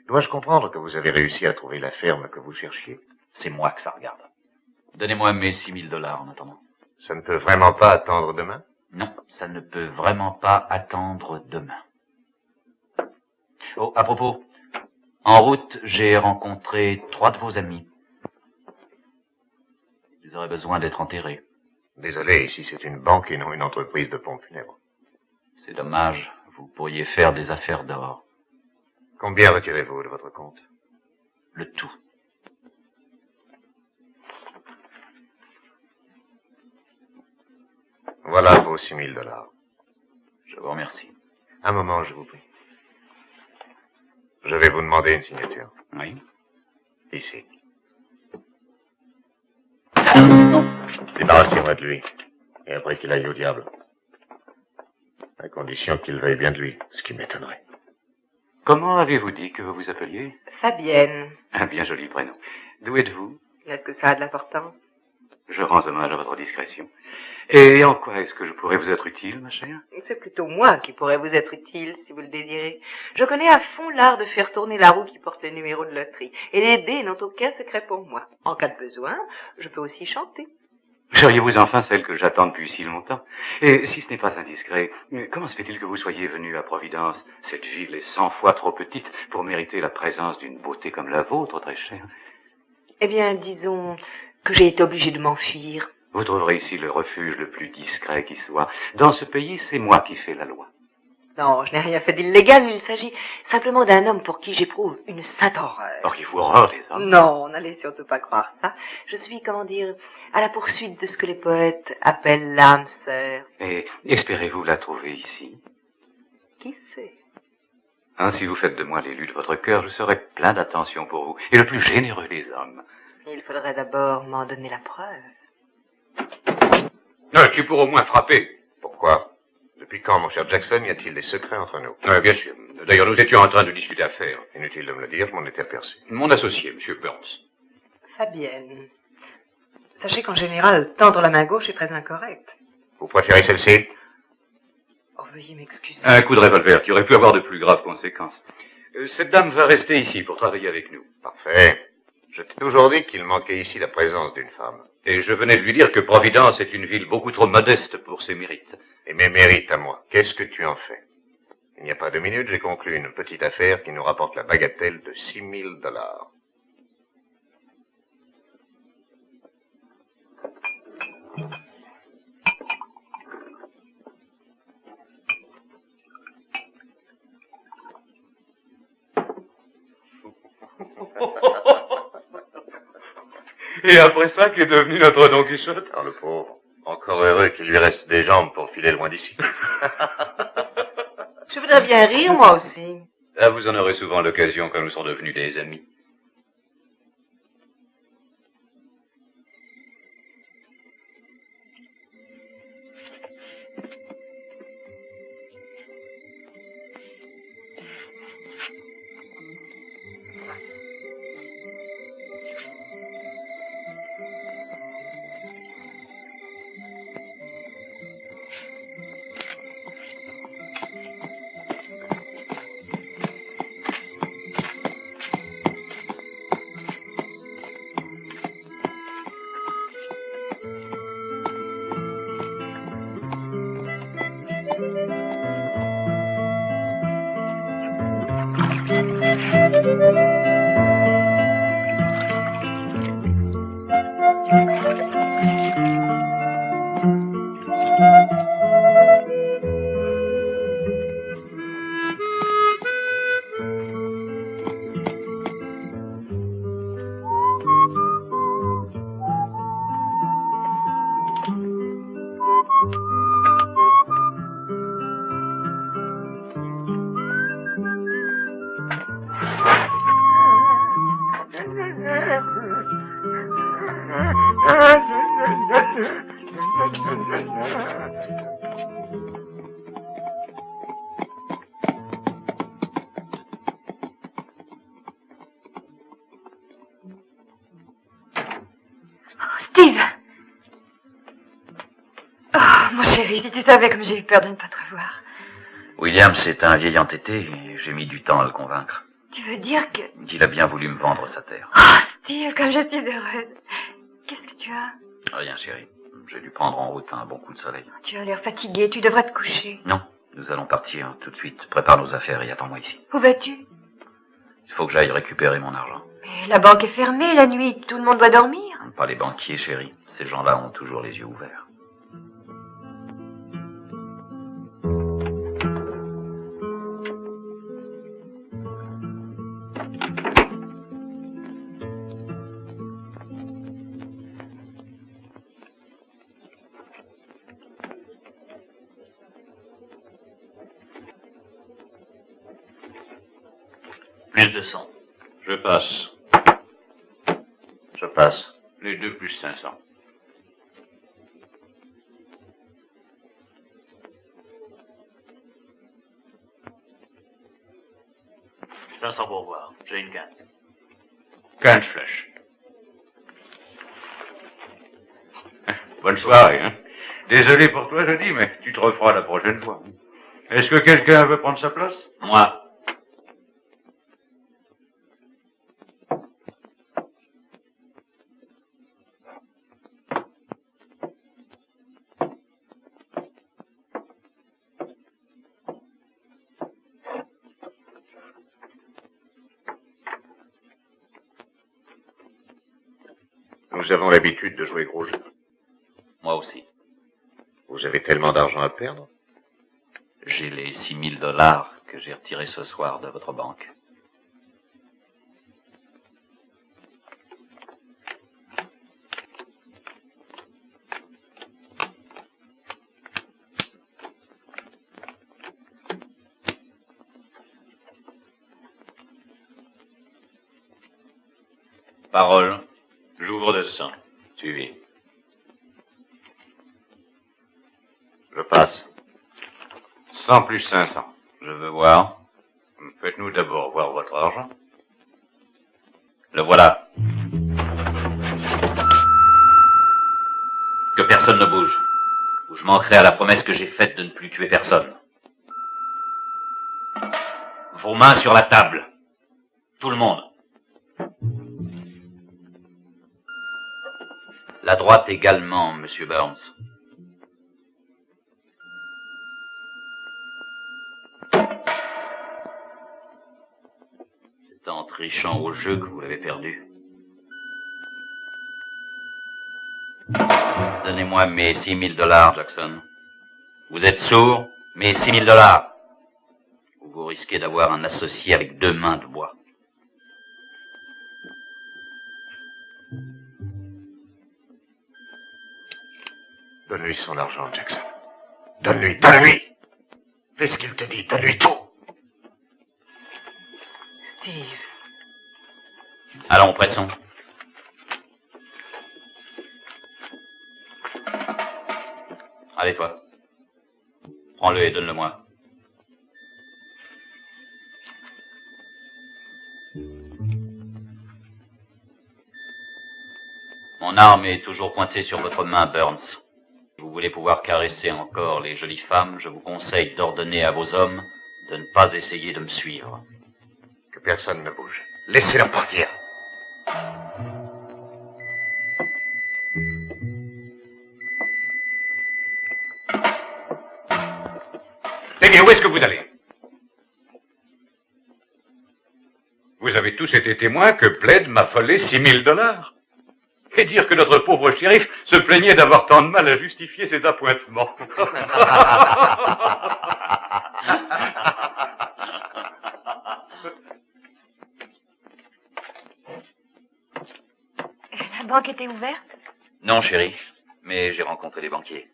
Speaker 12: Dois-je comprendre que vous avez réussi à trouver la ferme que vous cherchiez?
Speaker 1: C'est moi que ça regarde. Donnez-moi mes $6 000 en attendant.
Speaker 12: Ça ne peut vraiment pas attendre demain?
Speaker 1: Non, ça ne peut vraiment pas attendre demain. Oh, à propos, en route, j'ai rencontré 3 de vos amis. Ils auraient besoin d'être enterrés.
Speaker 12: Désolé, ici c'est une banque et non une entreprise de pompes funèbres.
Speaker 1: C'est dommage, vous pourriez faire des affaires d'or.
Speaker 12: Combien retirez-vous de votre compte?
Speaker 1: Le tout.
Speaker 12: Voilà vos $6 000.
Speaker 1: Je vous remercie.
Speaker 12: Un moment, je vous prie. Je vais vous demander une signature.
Speaker 1: Oui.
Speaker 12: Ici. Débarrassez-moi de lui. Et après qu'il aille au diable. À condition qu'il veuille bien de lui, ce qui m'étonnerait.
Speaker 9: Comment avez-vous dit que vous vous appeliez?
Speaker 6: Fabienne.
Speaker 9: Un bien joli prénom. D'où êtes-vous?
Speaker 6: Est-ce que ça a de l'importance?
Speaker 9: Je rends hommage à votre discrétion. Et en quoi est-ce que je pourrais vous être utile, ma chère?
Speaker 6: C'est plutôt moi qui pourrais vous être utile, si vous le désirez. Je connais à fond l'art de faire tourner la roue qui porte les numéros de loterie. Et les dés n'ont aucun secret pour moi. En cas de besoin, je peux aussi chanter.
Speaker 9: Seriez-vous enfin celle que j'attends depuis si longtemps? Et si ce n'est pas indiscret, comment se fait-il que vous soyez venu à Providence? Cette ville est 100 fois trop petite pour mériter la présence d'une beauté comme la vôtre, très chère.
Speaker 6: Eh bien, disons que j'ai été obligée de m'enfuir.
Speaker 9: Vous trouverez ici le refuge le plus discret qui soit. Dans ce pays, c'est moi qui fais la loi.
Speaker 6: Non, je n'ai rien fait d'illégal, il s'agit simplement d'un homme pour qui j'éprouve une sainte horreur.
Speaker 9: Auriez-vous horreur des hommes?
Speaker 6: Non, n'allez surtout pas croire ça. Je suis, comment dire, à la poursuite de ce que les poètes appellent l'âme sœur.
Speaker 9: Et espérez-vous la trouver ici?
Speaker 6: Qui sait?
Speaker 9: Hein, si vous faites de moi l'élu de votre cœur, je serai plein d'attention pour vous, et le plus généreux des hommes.
Speaker 6: Il faudrait d'abord m'en donner la preuve.
Speaker 11: Tu pourras au moins frapper.
Speaker 12: Pourquoi? Depuis quand, mon cher Jackson, y a-t-il des secrets entre nous?
Speaker 11: Bien sûr. D'ailleurs, nous étions en train de discuter affaires.
Speaker 12: Inutile de me le dire, je m'en étais aperçu.
Speaker 11: Mon associé, M. Burns.
Speaker 6: Fabienne. Sachez qu'en général, tendre la main gauche est très incorrect.
Speaker 12: Vous préférez celle-ci?
Speaker 6: Oh, veuillez m'excuser.
Speaker 9: Un coup de revolver qui aurait pu avoir de plus graves conséquences. Cette dame va rester ici pour travailler avec nous.
Speaker 12: Parfait. Je t'ai toujours dit qu'il manquait ici la présence d'une femme.
Speaker 9: Et je venais de lui dire que Providence est une ville beaucoup trop modeste pour ses mérites.
Speaker 12: Et mes mérites à moi, qu'est-ce que tu en fais? Il n'y a pas 2 minutes, j'ai conclu une petite affaire qui nous rapporte la bagatelle de $6 000.
Speaker 9: Et après ça, qu'est devenu notre Don Quichotte?
Speaker 12: Alors le pauvre, encore heureux qu'il lui reste des jambes pour filer loin d'ici.
Speaker 6: Je voudrais bien rire, moi aussi.
Speaker 9: Ah, vous en aurez souvent l'occasion quand nous serons devenus des amis.
Speaker 4: Steve! Oh, mon chéri, si tu savais comme j'ai eu peur de ne pas te revoir.
Speaker 1: William, c'est un vieil entêté et j'ai mis du temps à le convaincre.
Speaker 4: Tu veux dire que...
Speaker 1: Il a bien voulu me vendre sa terre.
Speaker 4: Oh, Steve, comme je suis heureuse. Qu'est-ce que tu as?
Speaker 1: Rien, chérie. J'ai dû prendre en route un bon coup de soleil.
Speaker 4: Tu as l'air fatigué, tu devrais te coucher.
Speaker 1: Non, nous allons partir tout de suite. Prépare nos affaires et attends-moi ici.
Speaker 4: Où vas-tu?
Speaker 1: Il faut que j'aille récupérer mon argent.
Speaker 4: Mais la banque est fermée la nuit, tout le monde doit dormir.
Speaker 1: Pas les banquiers, chérie. Ces gens-là ont toujours les yeux ouverts.
Speaker 10: 1200.
Speaker 9: Je passe.
Speaker 2: Je passe.
Speaker 9: Les deux plus 500.
Speaker 10: Ça sans pourboire. J'ai une quinte.
Speaker 9: 15 flèches. Bonne soirée, hein. Désolé pour toi, je dis, mais tu te referas la prochaine fois. Est-ce que quelqu'un veut prendre sa place?
Speaker 1: Moi.
Speaker 12: Nous avons l'habitude de jouer gros jeu.
Speaker 1: Moi aussi.
Speaker 12: Vous avez tellement d'argent à perdre?
Speaker 1: J'ai les $6000 que j'ai retirés ce soir de votre banque.
Speaker 9: Parole. J'ouvre de sang. Suivi.
Speaker 12: Je passe.
Speaker 9: 100 plus 500. Je veux voir. Faites-nous d'abord voir votre argent.
Speaker 1: Le voilà. Que personne ne bouge, ou je manquerai à la promesse que j'ai faite de ne plus tuer personne. Vos mains sur la table. Tout le monde. La droite également, Monsieur Burns. C'est en trichant au jeu que vous l'avez perdu. Donnez-moi mes $6000, Jackson. Vous êtes sourd, mes $6000. Ou vous risquez d'avoir un associé avec 2 mains de bois.
Speaker 12: Donne-lui son argent, Jackson. Donne-lui. Fais ce qu'il te dit, donne-lui tout.
Speaker 6: Steve.
Speaker 1: Allons, pressons. Allez, toi. Prends-le et donne-le-moi. Mon arme est toujours pointée sur votre main, Burns. Si vous voulez pouvoir caresser encore les jolies femmes, je vous conseille d'ordonner à vos hommes de ne pas essayer de me suivre.
Speaker 12: Que personne ne bouge. Laissez-leur partir.
Speaker 11: Eh bien, où est-ce que vous allez? Vous avez tous été témoins que Plaid m'a volé $6000. Et dire que notre pauvre shérif se plaignait d'avoir tant de mal à justifier ses appointements.
Speaker 4: La banque était ouverte?
Speaker 1: Non, chérie, mais j'ai rencontré les banquiers.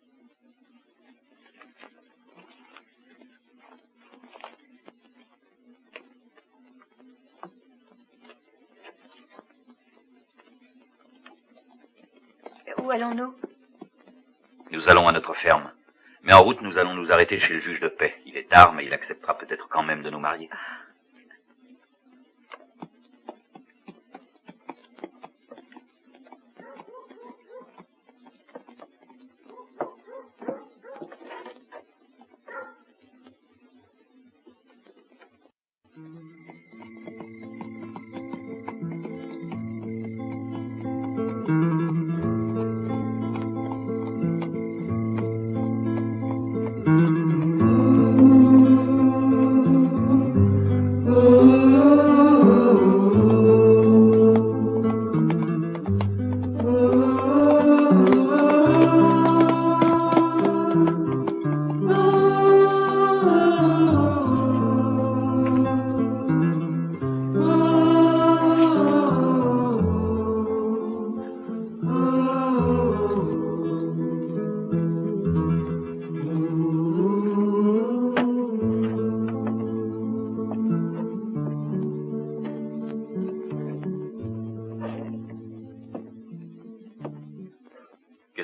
Speaker 4: Où allons-nous?
Speaker 1: Nous allons à notre ferme. Mais en route, nous allons nous arrêter chez le juge de paix. Il est tard, mais il acceptera peut-être quand même de nous marier.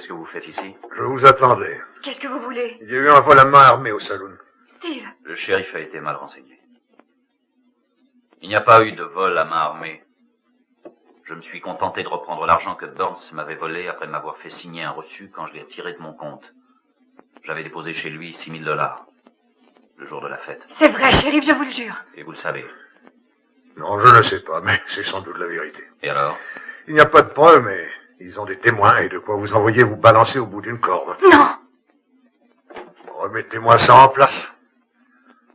Speaker 1: Qu'est-ce que vous faites ici?
Speaker 13: Je vous attendais.
Speaker 4: Qu'est-ce que vous voulez?
Speaker 13: Il y a eu un vol à main armée au saloon.
Speaker 4: Steve.
Speaker 1: Le shérif a été mal renseigné. Il n'y a pas eu de vol à main armée. Je me suis contenté de reprendre l'argent que Burns m'avait volé après m'avoir fait signer un reçu quand je l'ai retiré de mon compte. J'avais déposé chez lui $6 000, le jour de la fête.
Speaker 4: C'est vrai, shérif, je vous le jure.
Speaker 1: Et vous le savez.
Speaker 13: Non, je ne sais pas, mais c'est sans doute la vérité.
Speaker 1: Et alors?
Speaker 13: Il n'y a pas de preuves, mais ils ont des témoins et de quoi vous envoyer vous balancer au bout d'une corde.
Speaker 4: Non!
Speaker 13: Remettez-moi ça en place.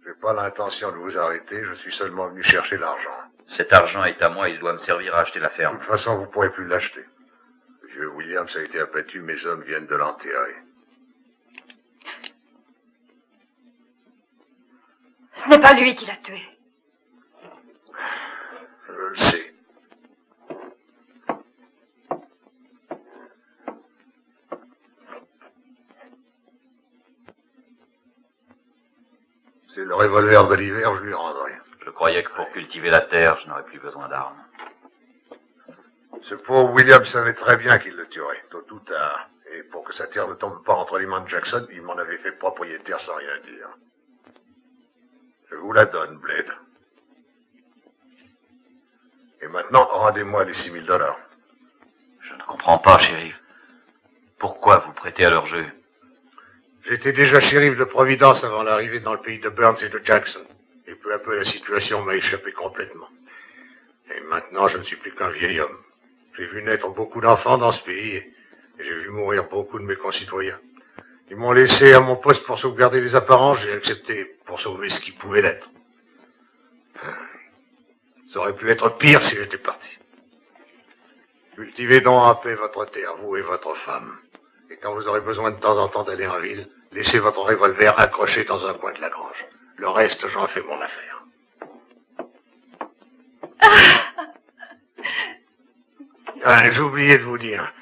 Speaker 13: Je n'ai pas l'intention de vous arrêter, je suis seulement venu chercher l'argent.
Speaker 1: Cet argent est à moi, il doit me servir à acheter la
Speaker 13: De
Speaker 1: ferme.
Speaker 13: toute façon, vous ne pourrez plus l'acheter. Le vieux Williams a été abattu, mes hommes viennent de l'enterrer.
Speaker 4: Ce n'est pas lui qui l'a tué.
Speaker 13: Je le sais. C'est le revolver de l'hiver, je lui rendrai.
Speaker 1: Je croyais que pour cultiver la terre, je n'aurais plus besoin d'armes.
Speaker 13: Ce pauvre William savait très bien qu'il le tuerait, tôt ou tard. Et pour que sa terre ne tombe pas entre les mains de Jackson, il m'en avait fait propriétaire sans rien dire. Je vous la donne, Blade. Et maintenant, rendez-moi les $6 000.
Speaker 1: Je ne comprends pas, shérif. Pourquoi vous prêtez à leur jeu?
Speaker 13: J'étais déjà shérif de Providence avant l'arrivée dans le pays de Burns et de Jackson. Et peu à peu, la situation m'a échappé complètement. Et maintenant, je ne suis plus qu'un vieil homme. J'ai vu naître beaucoup d'enfants dans ce pays et j'ai vu mourir beaucoup de mes concitoyens. Ils m'ont laissé à mon poste pour sauvegarder les apparences, j'ai accepté pour sauver ce qui pouvait l'être. Ça aurait pu être pire si j'étais parti. Cultivez donc en paix votre terre, vous et votre femme. Et quand vous aurez besoin de temps en temps d'aller en ville, laissez votre revolver accroché dans un coin de la grange. Le reste, j'en fais mon affaire. J'ai oublié de vous dire.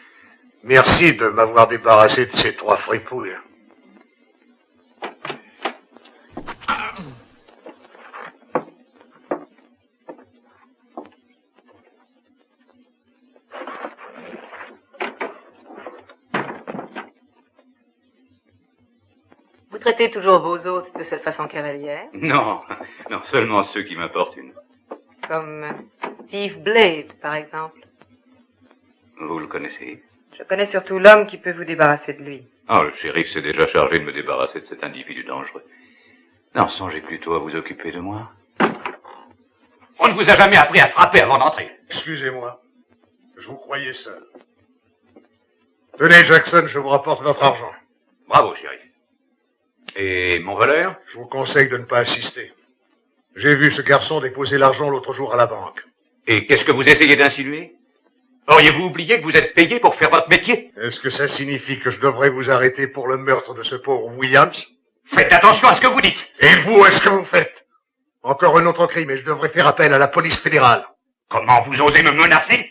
Speaker 13: Merci de m'avoir débarrassé de ces 3 fripouilles.
Speaker 6: Vous traitez toujours vos hôtes de cette façon cavalière?
Speaker 9: Non, non, seulement ceux qui m'importunent.
Speaker 6: Comme Steve Blade, par exemple.
Speaker 9: Vous le connaissez?
Speaker 6: Je connais surtout l'homme qui peut vous débarrasser de lui.
Speaker 9: Ah, le shérif s'est déjà chargé de me débarrasser de cet individu dangereux. Non, songez plutôt à vous occuper de moi.
Speaker 11: On ne vous a jamais appris à frapper avant d'entrer.
Speaker 13: Excusez-moi. Je vous croyais seul. Tenez, Jackson, je vous rapporte votre argent.
Speaker 11: Bravo, shérif. Et mon voleur?
Speaker 13: Je vous conseille de ne pas assister. J'ai vu ce garçon déposer l'argent l'autre jour à la banque.
Speaker 11: Et qu'est-ce que vous essayez d'insinuer? Auriez-vous oublié que vous êtes payé pour faire votre métier?
Speaker 13: Est-ce que ça signifie que je devrais vous arrêter pour le meurtre de ce pauvre Williams?
Speaker 11: Faites attention à ce que vous dites.
Speaker 13: Et vous, est-ce que vous faites? Encore un autre crime et je devrais faire appel à la police fédérale.
Speaker 11: Comment vous osez me menacer?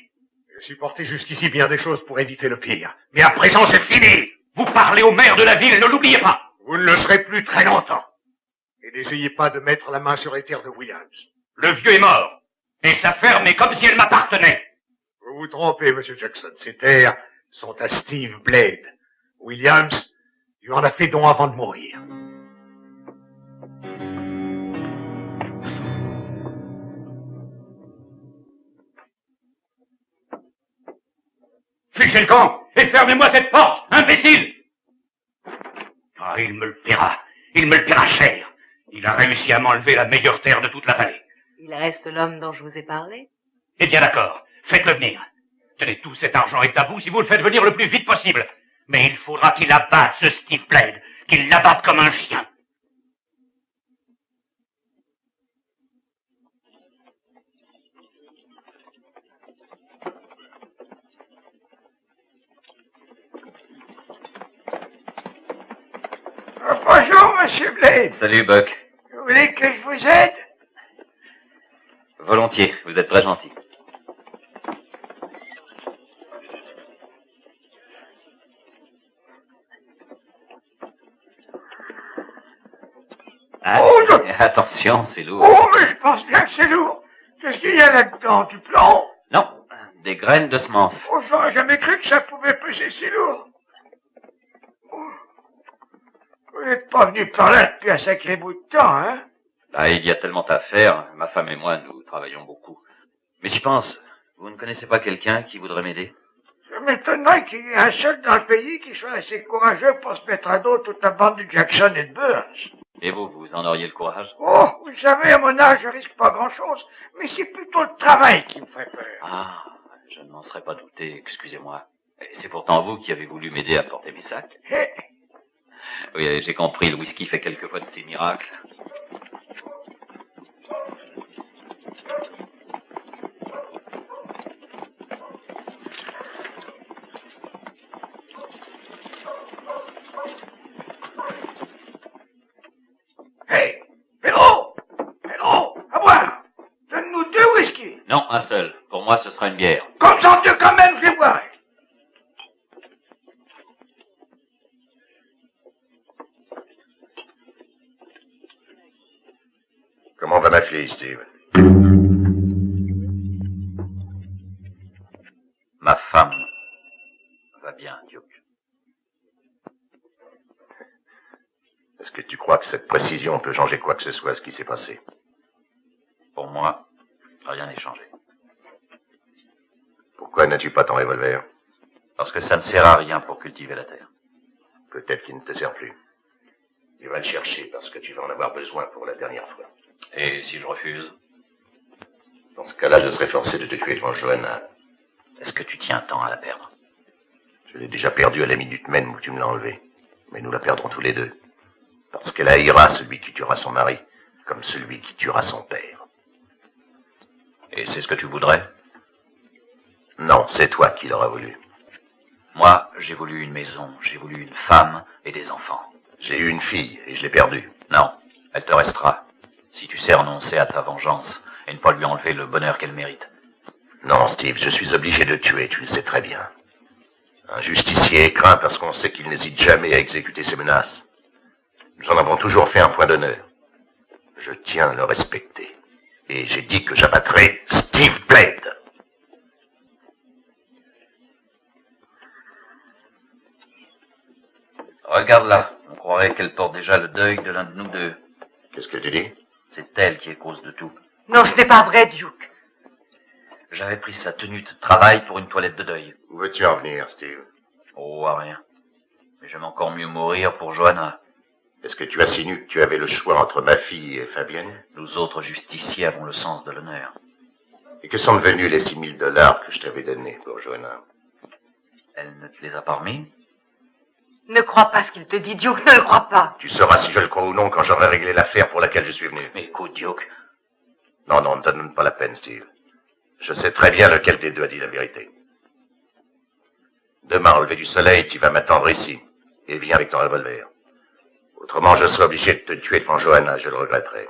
Speaker 13: Je suis porté jusqu'ici bien des choses pour éviter le pire. Mais à présent, c'est fini.
Speaker 11: Vous parlez au maire de la ville, ne l'oubliez pas.
Speaker 13: Vous ne le serez plus très longtemps. Et n'essayez pas de mettre la main sur les terres de Williams.
Speaker 11: Le vieux est mort. Et sa ferme est comme si elle m'appartenait.
Speaker 13: Vous vous trompez, Monsieur Jackson. Ces terres sont à Steve Blade. Williams, tu en as fait don avant de mourir.
Speaker 11: Fichez le camp et fermez-moi cette porte, imbécile! Ah, il me le paiera. Il me le paiera cher. Il a réussi à m'enlever la meilleure terre de toute la vallée.
Speaker 6: Il reste l'homme dont je vous ai parlé?
Speaker 11: Eh bien d'accord, faites-le venir. Tenez, tout cet argent est à vous si vous le faites venir le plus vite possible. Mais il faudra qu'il abatte ce Steve Blade, qu'il l'abatte comme un chien.
Speaker 3: Bonjour, Monsieur Blade.
Speaker 1: Salut, Buck.
Speaker 3: Vous voulez que je vous aide?
Speaker 1: Volontiers, vous êtes très gentil. Allez,
Speaker 3: Oh, non.
Speaker 1: attention, c'est lourd.
Speaker 3: Oh, mais je pense bien que c'est lourd. Qu'est-ce qu'il y a là-dedans? Du plomb?
Speaker 1: Non, des graines de semences.
Speaker 3: Oh, j'aurais jamais cru que ça pouvait peser si lourd. Vous n'êtes pas venu par là depuis un sacré bout de temps, hein?
Speaker 1: Là, il y a tellement à faire. Ma femme et moi, nous travaillons beaucoup. Mais j'y pense. Vous ne connaissez pas quelqu'un qui voudrait m'aider?
Speaker 3: Ça m'étonnerait qu'il y ait un seul dans le pays qui soit assez courageux pour se mettre à dos toute la bande de Jackson et de Burns.
Speaker 1: Et vous en auriez le courage?
Speaker 3: Oh, vous savez, à mon âge, je risque pas grand-chose, mais c'est plutôt le travail qui me fait peur.
Speaker 1: Ah, je ne m'en serais pas douté, excusez-moi. Et c'est pourtant vous qui avez voulu m'aider à porter mes sacs. Oui, j'ai compris, le whisky fait quelquefois de ces miracles. Non, un seul. Pour moi, ce sera une bière.
Speaker 3: Comme ça, Dieu, quand même, je les boirai.
Speaker 2: Comment va ma fille, Steve?
Speaker 1: Ma femme va bien, Duke.
Speaker 2: Est-ce que tu crois que cette précision peut changer quoi que ce soit à ce qui s'est passé?
Speaker 1: Pour moi, rien n'est changé.
Speaker 2: Pourquoi n'as-tu pas ton revolver?
Speaker 1: Parce que ça ne sert à rien pour cultiver la terre.
Speaker 2: Peut-être qu'il ne te sert plus. Tu vas le chercher parce que tu vas en avoir besoin pour la dernière fois.
Speaker 1: Et si je refuse?
Speaker 2: Dans ce cas-là, je serai forcé de te tuer devant Johanna.
Speaker 1: Est-ce que tu tiens tant à la perdre?
Speaker 2: Je l'ai déjà perdue à la minute même où tu me l'as enlevée. Mais nous la perdrons tous les deux. Parce qu'elle haïra celui qui tuera son mari, comme celui qui tuera son père.
Speaker 1: Et c'est ce que tu voudrais?
Speaker 2: Non, c'est toi qui l'auras voulu.
Speaker 1: Moi, j'ai voulu une maison, j'ai voulu une femme et des enfants.
Speaker 2: J'ai eu une fille et je l'ai perdue.
Speaker 1: Non, elle te restera. Si tu sais renoncer à ta vengeance et ne pas lui enlever le bonheur qu'elle mérite.
Speaker 2: Non, Steve, je suis obligé de tuer, tu le sais très bien. Un justicier est craint parce qu'on sait qu'il n'hésite jamais à exécuter ses menaces. Nous en avons toujours fait un point d'honneur. Je tiens à le respecter. Et j'ai dit que j'abattrais Steve Blade.
Speaker 1: Regarde-la. On croirait qu'elle porte déjà le deuil de l'un de nous deux.
Speaker 2: Qu'est-ce que tu dis?
Speaker 1: C'est elle qui est cause de tout.
Speaker 6: Non, ce n'est pas vrai, Duke.
Speaker 1: J'avais pris sa tenue de travail pour une toilette de deuil.
Speaker 2: Où veux-tu en venir, Steve?
Speaker 1: Oh, à rien. Mais j'aime encore mieux mourir pour Johanna.
Speaker 2: Est-ce que tu insinues que tu avais le choix entre ma fille et Fabienne?
Speaker 1: Nous autres justiciers avons le sens de l'honneur.
Speaker 2: Et que sont devenus les $6 000 que je t'avais donnés pour Johanna?
Speaker 1: Elle ne te les a pas remis?
Speaker 6: Ne crois pas ce qu'il te dit, Duke, ne le crois pas.
Speaker 2: Tu sauras si je le crois ou non quand j'aurai réglé l'affaire pour laquelle je suis venu.
Speaker 1: Mais écoute, Duke.
Speaker 2: Non, ne te donne pas la peine, Steve. Je sais très bien lequel des deux a dit la vérité. Demain, au lever du soleil, tu vas m'attendre ici. Et viens avec ton revolver. Autrement, je serai obligé de te tuer devant Johanna, je le regretterai.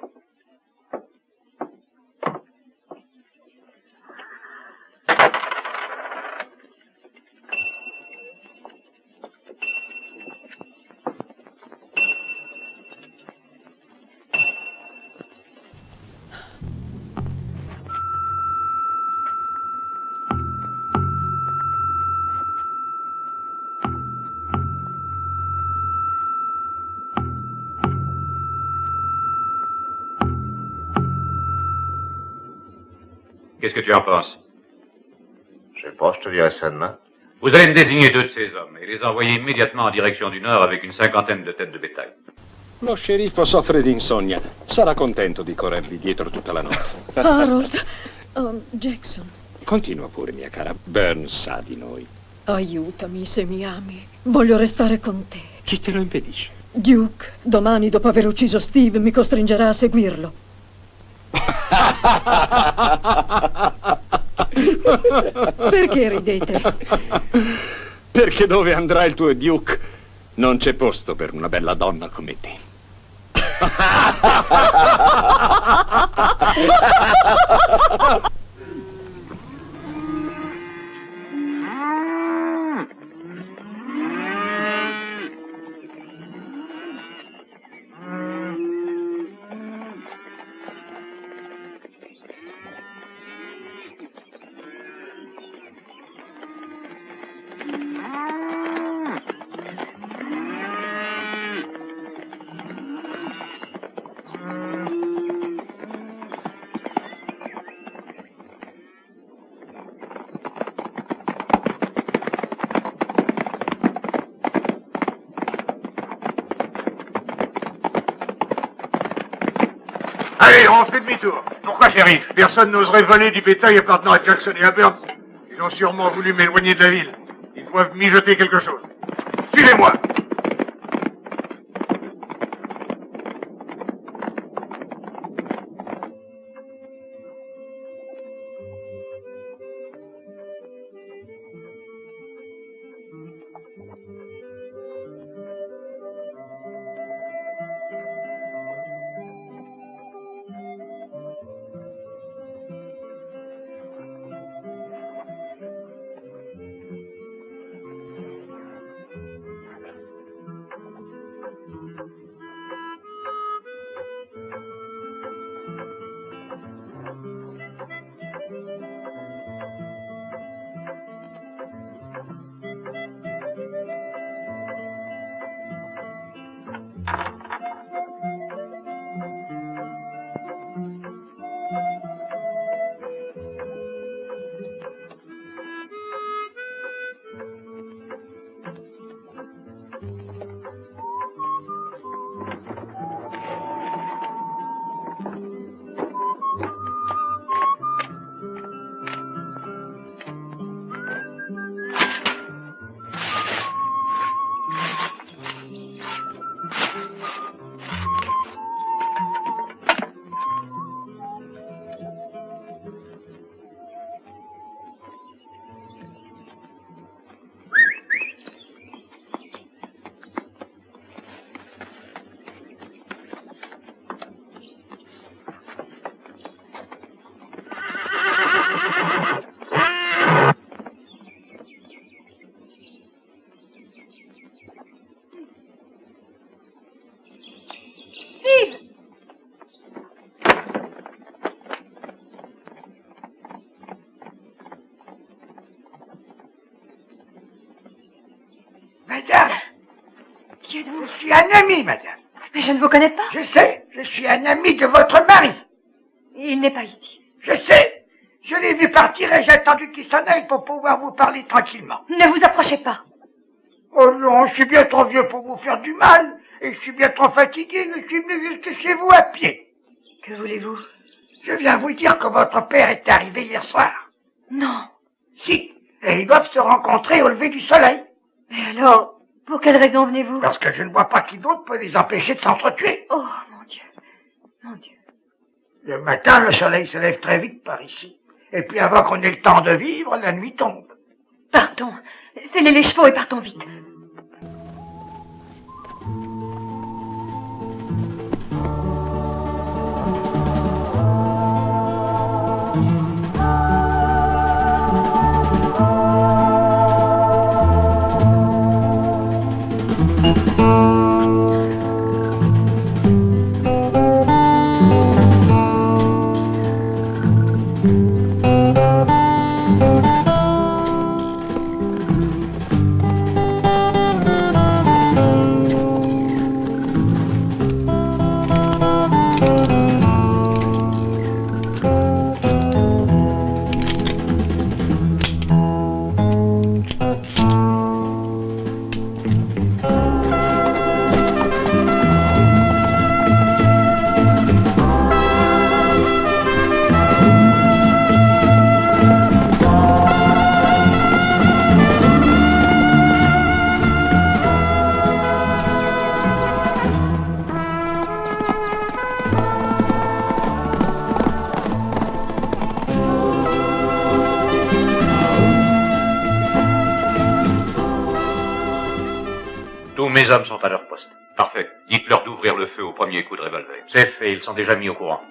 Speaker 11: Qu'est-ce que tu en penses?
Speaker 12: Je sais pas, je te dirai ça demain.
Speaker 11: Vous allez me désigner 2 de ces hommes et les envoyer immédiatement en direction du nord avec une 50aine de têtes de bétail.
Speaker 14: Lo sceriffo soffre di insonnia. Sarà contento di corrervi dietro tutta la notte.
Speaker 15: Harold, Jackson.
Speaker 14: Continua pure, mia cara. Burns sa di noi.
Speaker 15: Aiutami se mi ami. Voglio restare con te.
Speaker 14: Chi te lo impedisce?
Speaker 15: Duke, domani dopo aver ucciso Steve mi costringerà a seguirlo. Perché ridete?
Speaker 14: Perché dove andrà il tuo Duke non c'è posto per una bella donna come te.
Speaker 13: fait demi-tour.
Speaker 7: Pourquoi, shérif?
Speaker 13: Personne n'oserait voler du bétail appartenant à Jackson et à Burns. Ils ont sûrement voulu m'éloigner de la ville. Ils doivent mijoter quelque chose. Suivez-moi.
Speaker 3: Madame.
Speaker 4: Qui êtes-vous?
Speaker 3: Je suis un ami, madame.
Speaker 4: Mais je ne vous connais pas.
Speaker 3: Je sais, je suis un ami de votre mari.
Speaker 4: Il n'est pas ici.
Speaker 3: Je sais. Je l'ai vu partir et j'ai attendu qu'il s'en aille pour pouvoir vous parler tranquillement.
Speaker 4: Ne vous approchez pas.
Speaker 3: Oh non, je suis bien trop vieux pour vous faire du mal. Et je suis bien trop fatigué. Je suis venu jusque chez vous à pied.
Speaker 4: Que voulez-vous?
Speaker 3: Je viens vous dire que votre père est arrivé hier soir.
Speaker 4: Non.
Speaker 3: Si. Et ils doivent se rencontrer au lever du soleil.
Speaker 4: Mais alors, pour quelle raison venez-vous?
Speaker 3: Parce que je ne vois pas qui d'autre peut les empêcher de s'entretuer.
Speaker 4: Oh, mon Dieu. Mon Dieu.
Speaker 3: Le matin, le soleil se lève très vite par ici. Et puis avant qu'on ait le temps de vivre, la nuit tombe.
Speaker 4: Partons. Scellez les chevaux et partons vite.
Speaker 8: Tous mes hommes sont à leur poste.
Speaker 11: Parfait. Dites-leur d'ouvrir le feu au premier coup de revolver.
Speaker 8: C'est fait, ils sont déjà mis au courant.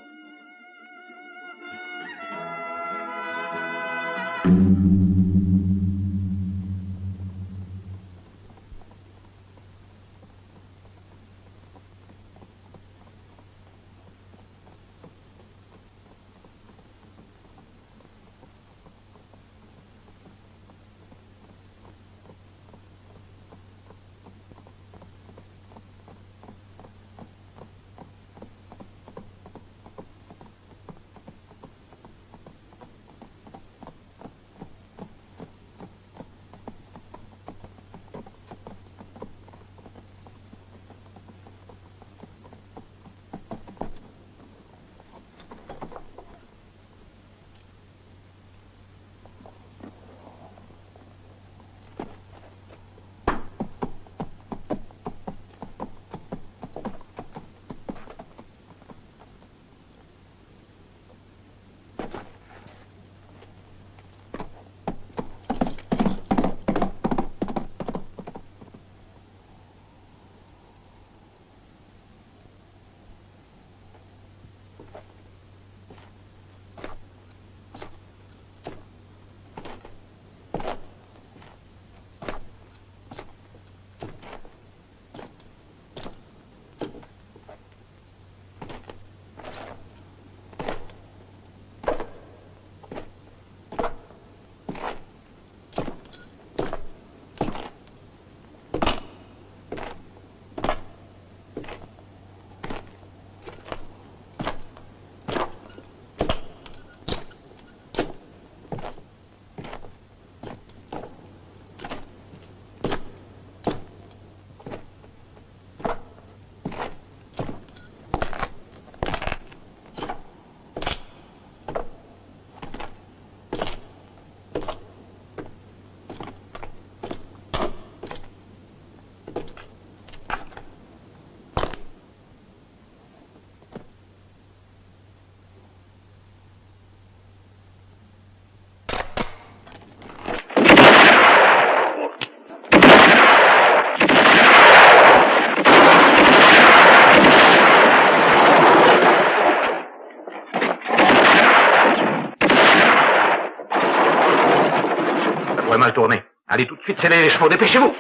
Speaker 8: pourrait mal tourner. Allez tout de suite sceller les chevaux, dépêchez-vous.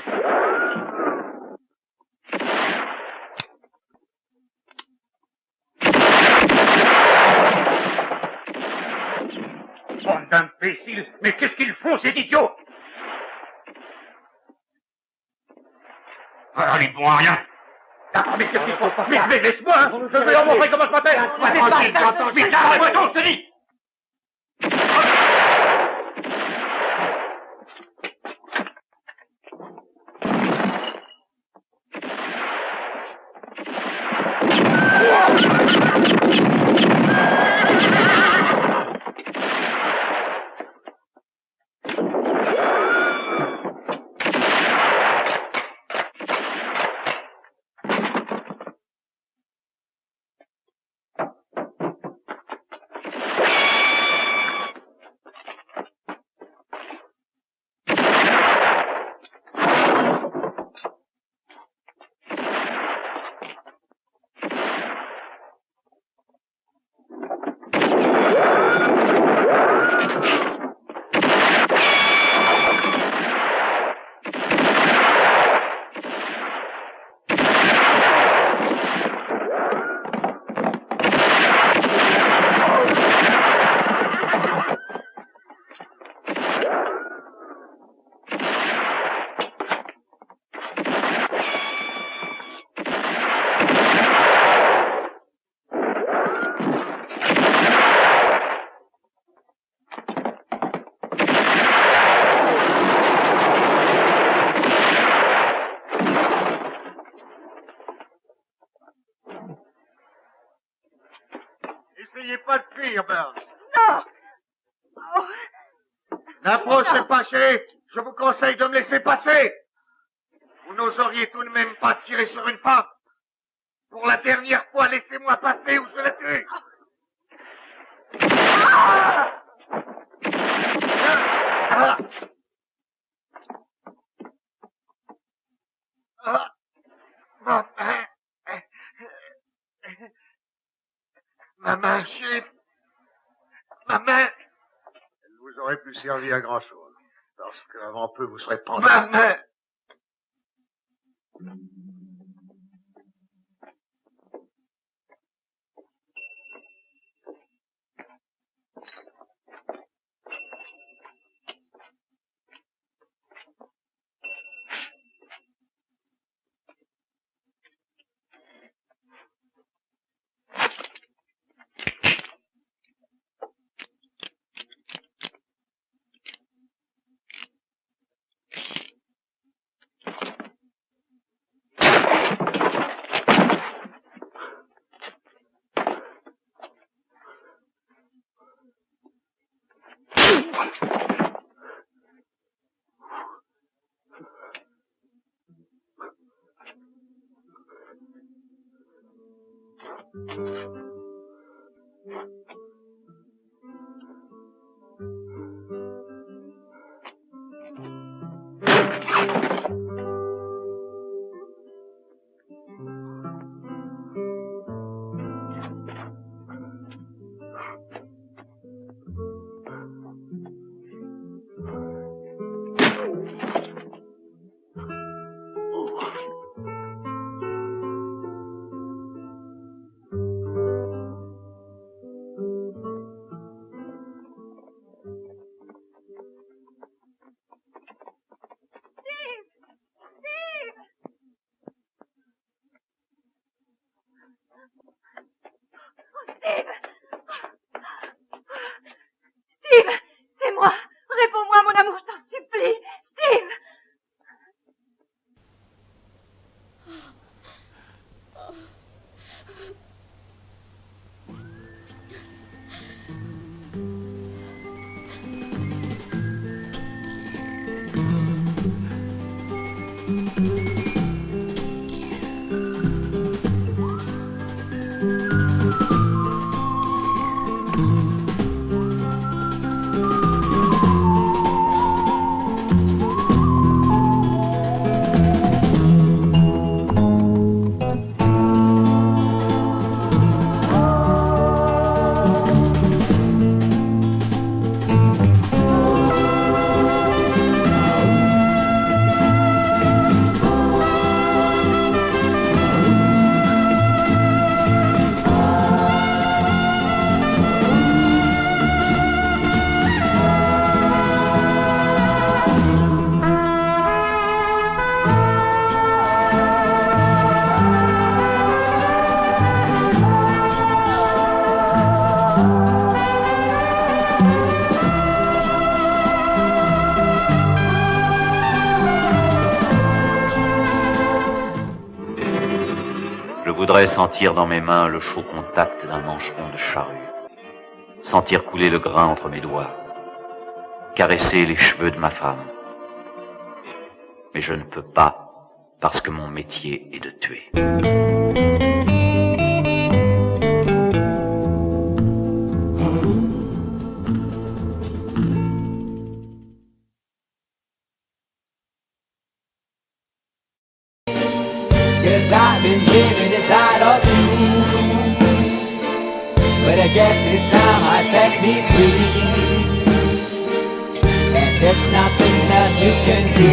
Speaker 3: Bande d'imbéciles! Mais qu'est-ce qu'ils font, ces idiots?
Speaker 8: Alors, ils ne vont à rien.
Speaker 3: D'accord, mais qu'est-ce qu'ils font? Mais laisse-moi, hein. Je vais leur montrer comment je m'appelle! Tranquille, j'entends, mais arrête-moi donc, je te dis!
Speaker 13: N'essayez pas de fuir, Burns.
Speaker 4: Non!
Speaker 13: N'approchez pas, chérie. Je vous conseille de me laisser passer. Vous n'oseriez tout de même pas tirer sur une femme. Pour la dernière fois, laissez-moi passer ou je la tue. Ma main, chérie. Ma main. Elle vous aurait pu servir à grand-chose. Parce qu'avant peu, vous serez pendu. Ma main.
Speaker 1: voudrais sentir dans mes mains le chaud contact d'un mancheron de charrue, sentir couler le grain entre mes doigts, caresser les cheveux de ma femme. Mais je ne peux pas, parce que mon métier est de tuer.
Speaker 16: Yes, I've been living inside of you, but I guess this time I set me free, and there's nothing that you can do.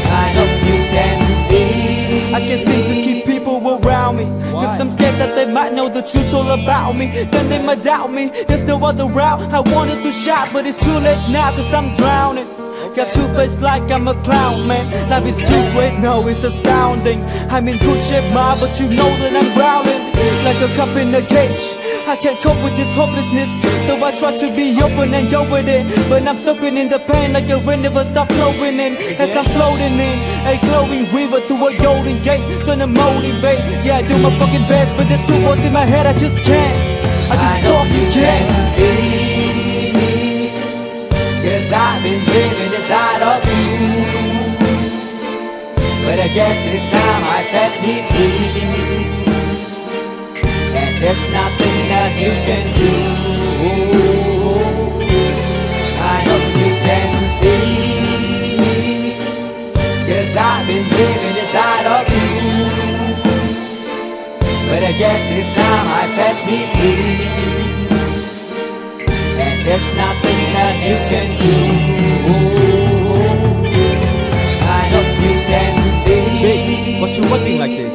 Speaker 16: I know you can see.
Speaker 17: I can't seem to keep people around me, cause I'm scared that they might know the truth all about me. Then they might doubt me, there's no other route. I wanted to shout, but it's too late now, cause I'm drowning. Got two-faced like I'm a clown, man. Life is too great, no, it's astounding. I'm in good shape, ma, but you know that I'm drowning like a cup in a cage. I can't cope with this hopelessness, though I try to be open and go with it, but I'm soaking in the pain like the rain never stop flowing in. As I'm floating in a glowing river through a golden gate, trying to motivate. Yeah, I do my fucking best, but there's two voices in my head, I just can't. I just fucking can't.
Speaker 16: Cause I've been living inside of you, but I guess this time I set me free, and there's nothing that you can do. I know you can see me, cause I've been living inside of you, but I guess this time I set me free, there's nothing that you can do. I know you can see.
Speaker 17: Babe, what you acting like this?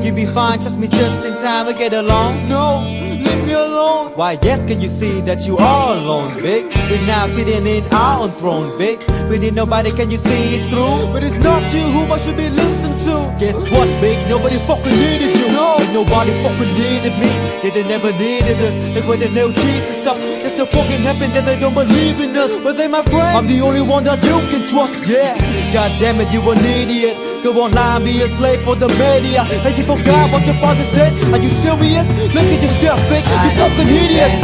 Speaker 17: You be fine, trust me, just in time to get along. No, leave me alone. Why, yes, can you see that you are alone, big? We're now sitting in our own throne, big. We need nobody, can you see it through? But it's not you whom I should be listening to. Guess what, big? Nobody fucking needed you. No, ain't nobody fucking needed me. They never needed us. Like when they nailed Jesus up, there's no fucking happen that they don't believe in us. But they my friend, I'm the only one that you can trust. Yeah, god damn it, you an idiot. Go online, be a slave for the media. And you forgot what your father said. Are you serious? Look at yourself, big. You fucking idiots.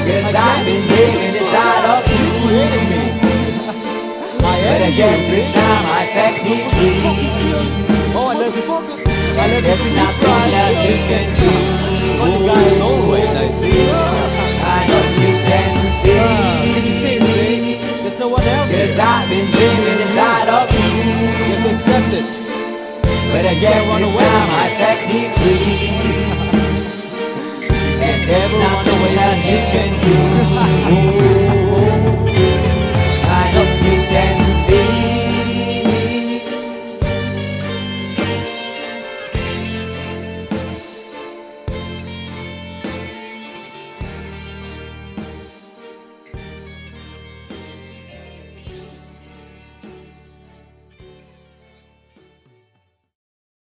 Speaker 16: Cause I've been living inside of you, but I guess this time I set me free.
Speaker 17: Oh, I love you.
Speaker 16: There's nothing that you can do.
Speaker 17: Got the guy his own way, I see.
Speaker 16: I know you can see.
Speaker 17: Can you see me? There's no one else.
Speaker 16: Cause I've been living inside of you.
Speaker 17: You have to accept it.
Speaker 16: But I guess this time I set me free. And there's nothing that you can do.